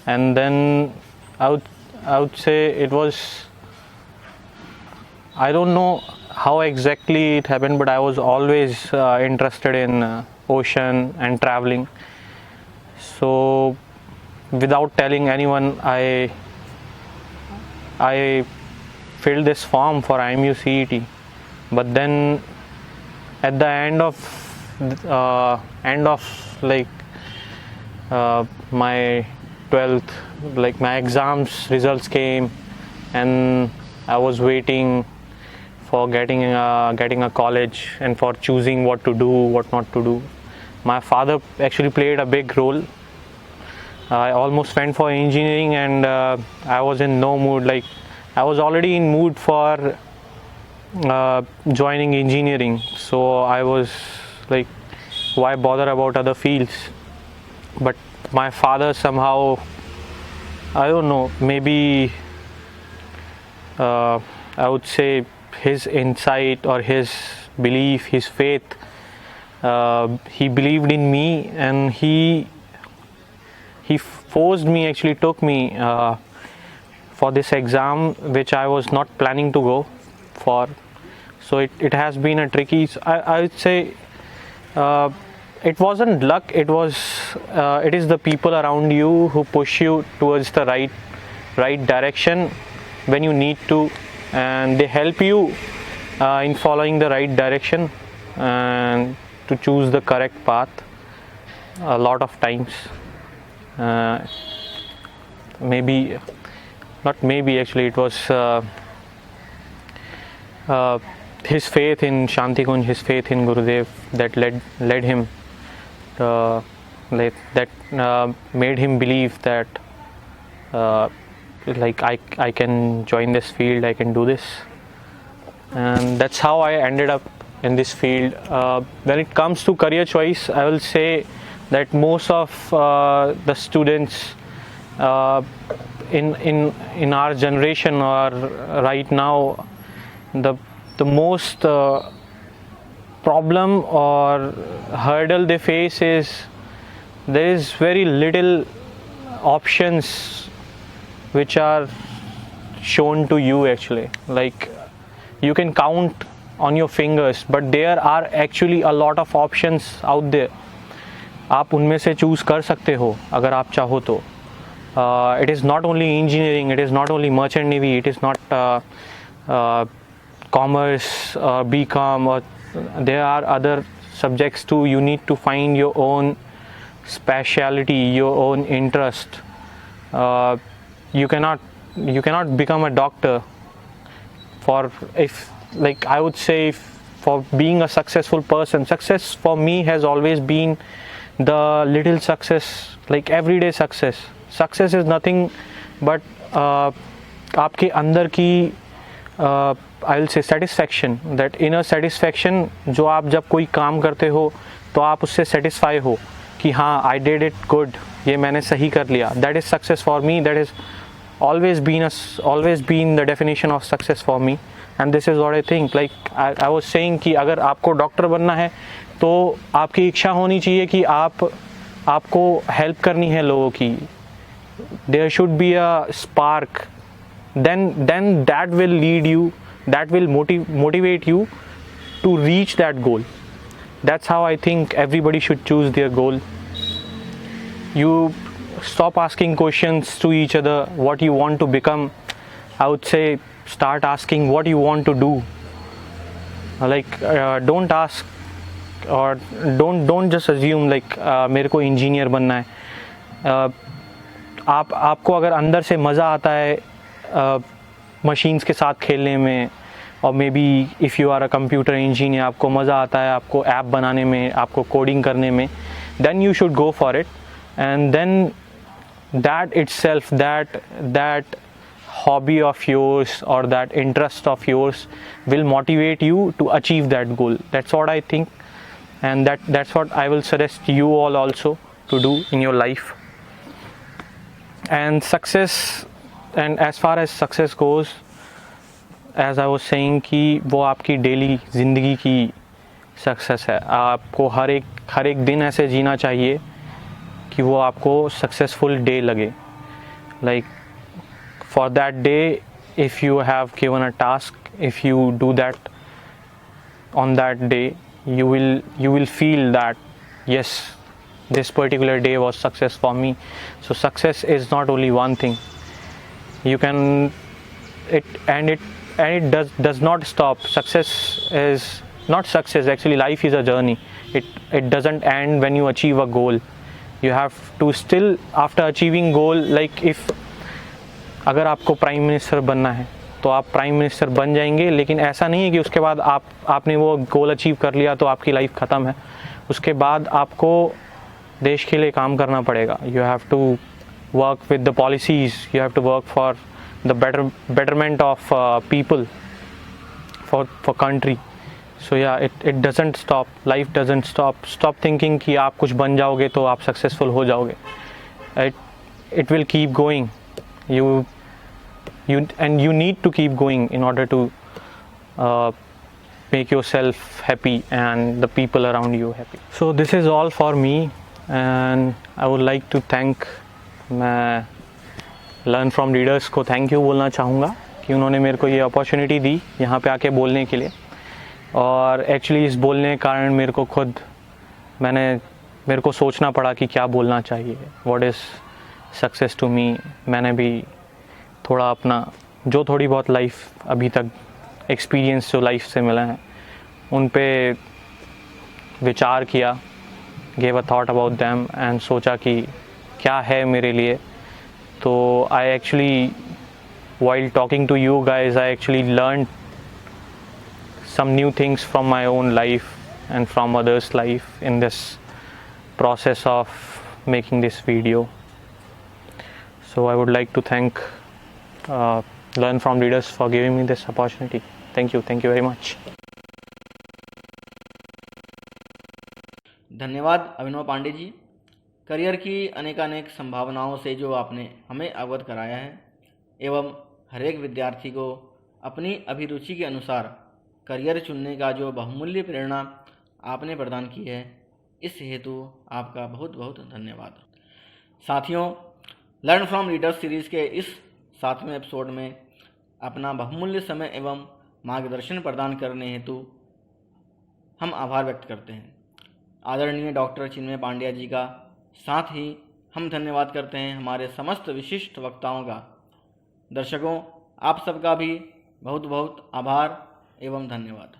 and then I would say it was, I don't know how exactly it happened, but I was always interested in ocean and traveling. So without telling anyone, I filled this form for IMU CET, but then at the end of my 12th, like my exams results came, and I was waiting for getting a college and for choosing what to do, what not to do. My father actually played a big role. I almost went for engineering, and I was in no mood. Like I was already in mood for joining engineering, so I was like, why bother about other fields? But my father somehow, I don't know, maybe I would say his insight or his belief, his faith, he believed in me, and he forced me, actually took me for this exam which I was not planning to go for. So it has been a tricky, I would say it wasn't luck, it is the people around you who push you towards the right direction when you need to, and they help you in following the right direction and to choose the correct path a lot of times. Maybe, not maybe actually, it was his faith in Shanti Kunj, his faith in Gurudev that led him made him believe that I can join this field, I can do this, and that's how I ended up in this field. When it comes to career choice, I will say that most of the students in our generation or right now, the most problem or hurdle they face is there is very little options which are shown to you actually. Like you can count on your fingers, but there are actually a lot of options out there. आप उनमें से चूज कर सकते हो अगर आप चाहो तो. It is not only engineering, it is not only merchant navy, it is not commerce, BCom, or there are other subjects too. You need to find your own speciality, your own interest. You cannot become a doctor for being a successful person. Success for me has always been the little success, like everyday success. Success is nothing but आपके अंदर की I will say satisfaction, that inner satisfaction, जो आप जब कोई काम करते हो तो आप उससे satisfy हो कि हाँ I did it good, ये मैंने सही कर लिया. That is success for me. That is always been the definition of success for me, and this is what I think. Like I was saying कि अगर आपको डॉक्टर बनना है तो आपकी इच्छा होनी चाहिए कि आपको हेल्प करनी है लोगों की. There should be a spark. Then that will lead you, that will motivate you to reach that goal. That's how I think everybody should choose their goal. You stop asking questions to each other what you want to become. I would say start asking what you want to do. Like don't ask or don't just assume like मेरे को इंजीनियर बनना है. आपको अगर अंदर से मज़ा आता है मशीन्स के साथ खेलने में, और maybe if you are a computer engineer, आपको मज़ा आता है आपको ऐप बनाने में, आपको कोडिंग करने में, then you should go for it. And then that itself, that hobby of yours or that interest of yours will motivate you to achieve that goal. That's what I think, and that's what I will suggest you all also to do in your life. And success, and as far as success goes, as I was saying कि वो आपकी डेली ज़िंदगी की सक्सेस है. आपको हर एक दिन ऐसे जीना चाहिए कि वो आपको सक्सेसफुल डे लगे. Like for that day, if you have given a task, if you do that on that day, you will feel that yes, this particular day was success for me. So success is not only one thing. You can it does not stop. Success is not success, actually life is a journey. It doesn't end when you achieve a goal. You have to still, after achieving goal, like if अगर आपको प्राइम मिनिस्टर बनना है तो आप प्राइम मिनिस्टर बन जाएंगे, लेकिन ऐसा नहीं है कि उसके बाद आपने वो गोल अचीव कर लिया तो आपकी लाइफ ख़त्म है. उसके बाद आपको देश के लिए काम करना पड़ेगा. You have to work with the policies, you have to work for the betterment of people, for country. So yeah, it doesn't stop. Life doesn't stop. Stop thinking कि आप कुछ बन जाओगे तो आप सक्सेसफुल हो जाओगे. It will keep going. You need to keep going in order to make yourself happy and the people around you happy. So this is all for me, and I would like to thank मैं लर्न फ्रॉम लीडर्स को थैंक यू बोलना चाहूँगा कि उन्होंने मेरे को ये अपॉर्चुनिटी दी यहाँ पे आके बोलने के लिए. और एक्चुअली इस बोलने के कारण मेरे को सोचना पड़ा कि क्या बोलना चाहिए, what is success to me. मैंने भी थोड़ा अपना जो थोड़ी बहुत लाइफ अभी तक एक्सपीरियंस जो लाइफ से मिला है उन पे विचार किया, gave a thought about them, and सोचा कि क्या है मेरे लिए. तो I actually while talking to you guys, I actually learn some new things from my own life and from others' life in this process of making this video. So I would like to thank Learn from Leaders for giving me this opportunity. Thank you very much. धन्यवाद अभिनव पांडे जी। करियर की अनेकानेक संभावनाओं से जो आपने हमें अवगत कराया है एवं हर एक विद्यार्थी को अपनी अभिरुचि के अनुसार करियर चुनने का जो बहुमूल्य प्रेरणा आपने प्रदान की है, इस हेतु आपका बहुत बहुत धन्यवाद। साथियों, लर्न फ्रॉम लीडर्स सीरीज़ के इस 7वें एपिसोड में अपना बहुमूल्य समय एवं मार्गदर्शन प्रदान करने हेतु हम आभार व्यक्त करते हैं आदरणीय डॉक्टर चिन्मय पांड्या जी का। साथ ही हम धन्यवाद करते हैं हमारे समस्त विशिष्ट वक्ताओं का। दर्शकों, आप सबका भी बहुत बहुत आभार एवं धन्यवाद।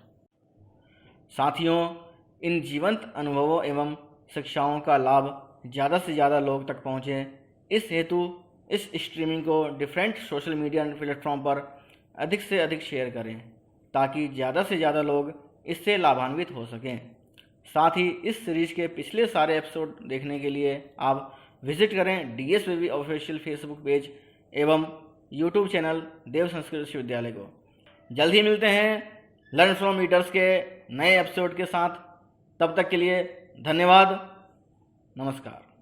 साथियों, इन जीवंत अनुभवों एवं शिक्षाओं का लाभ ज़्यादा से ज़्यादा लोग तक पहुँचे, इस हेतु इस स्ट्रीमिंग को डिफरेंट सोशल मीडिया प्लेटफॉर्म पर अधिक से अधिक शेयर करें ताकि ज़्यादा से ज़्यादा लोग इससे लाभान्वित हो सकें। साथ ही इस सीरीज़ के पिछले सारे एपिसोड देखने के लिए आप विजिट करें DSVB ऑफिशियल फेसबुक पेज एवं यूट्यूब चैनल देव संस्कृत विश्वविद्यालय को। जल्द ही मिलते हैं लर्न फ्रॉम लीडर्स के नए एपिसोड के साथ। तब तक के लिए धन्यवाद। नमस्कार।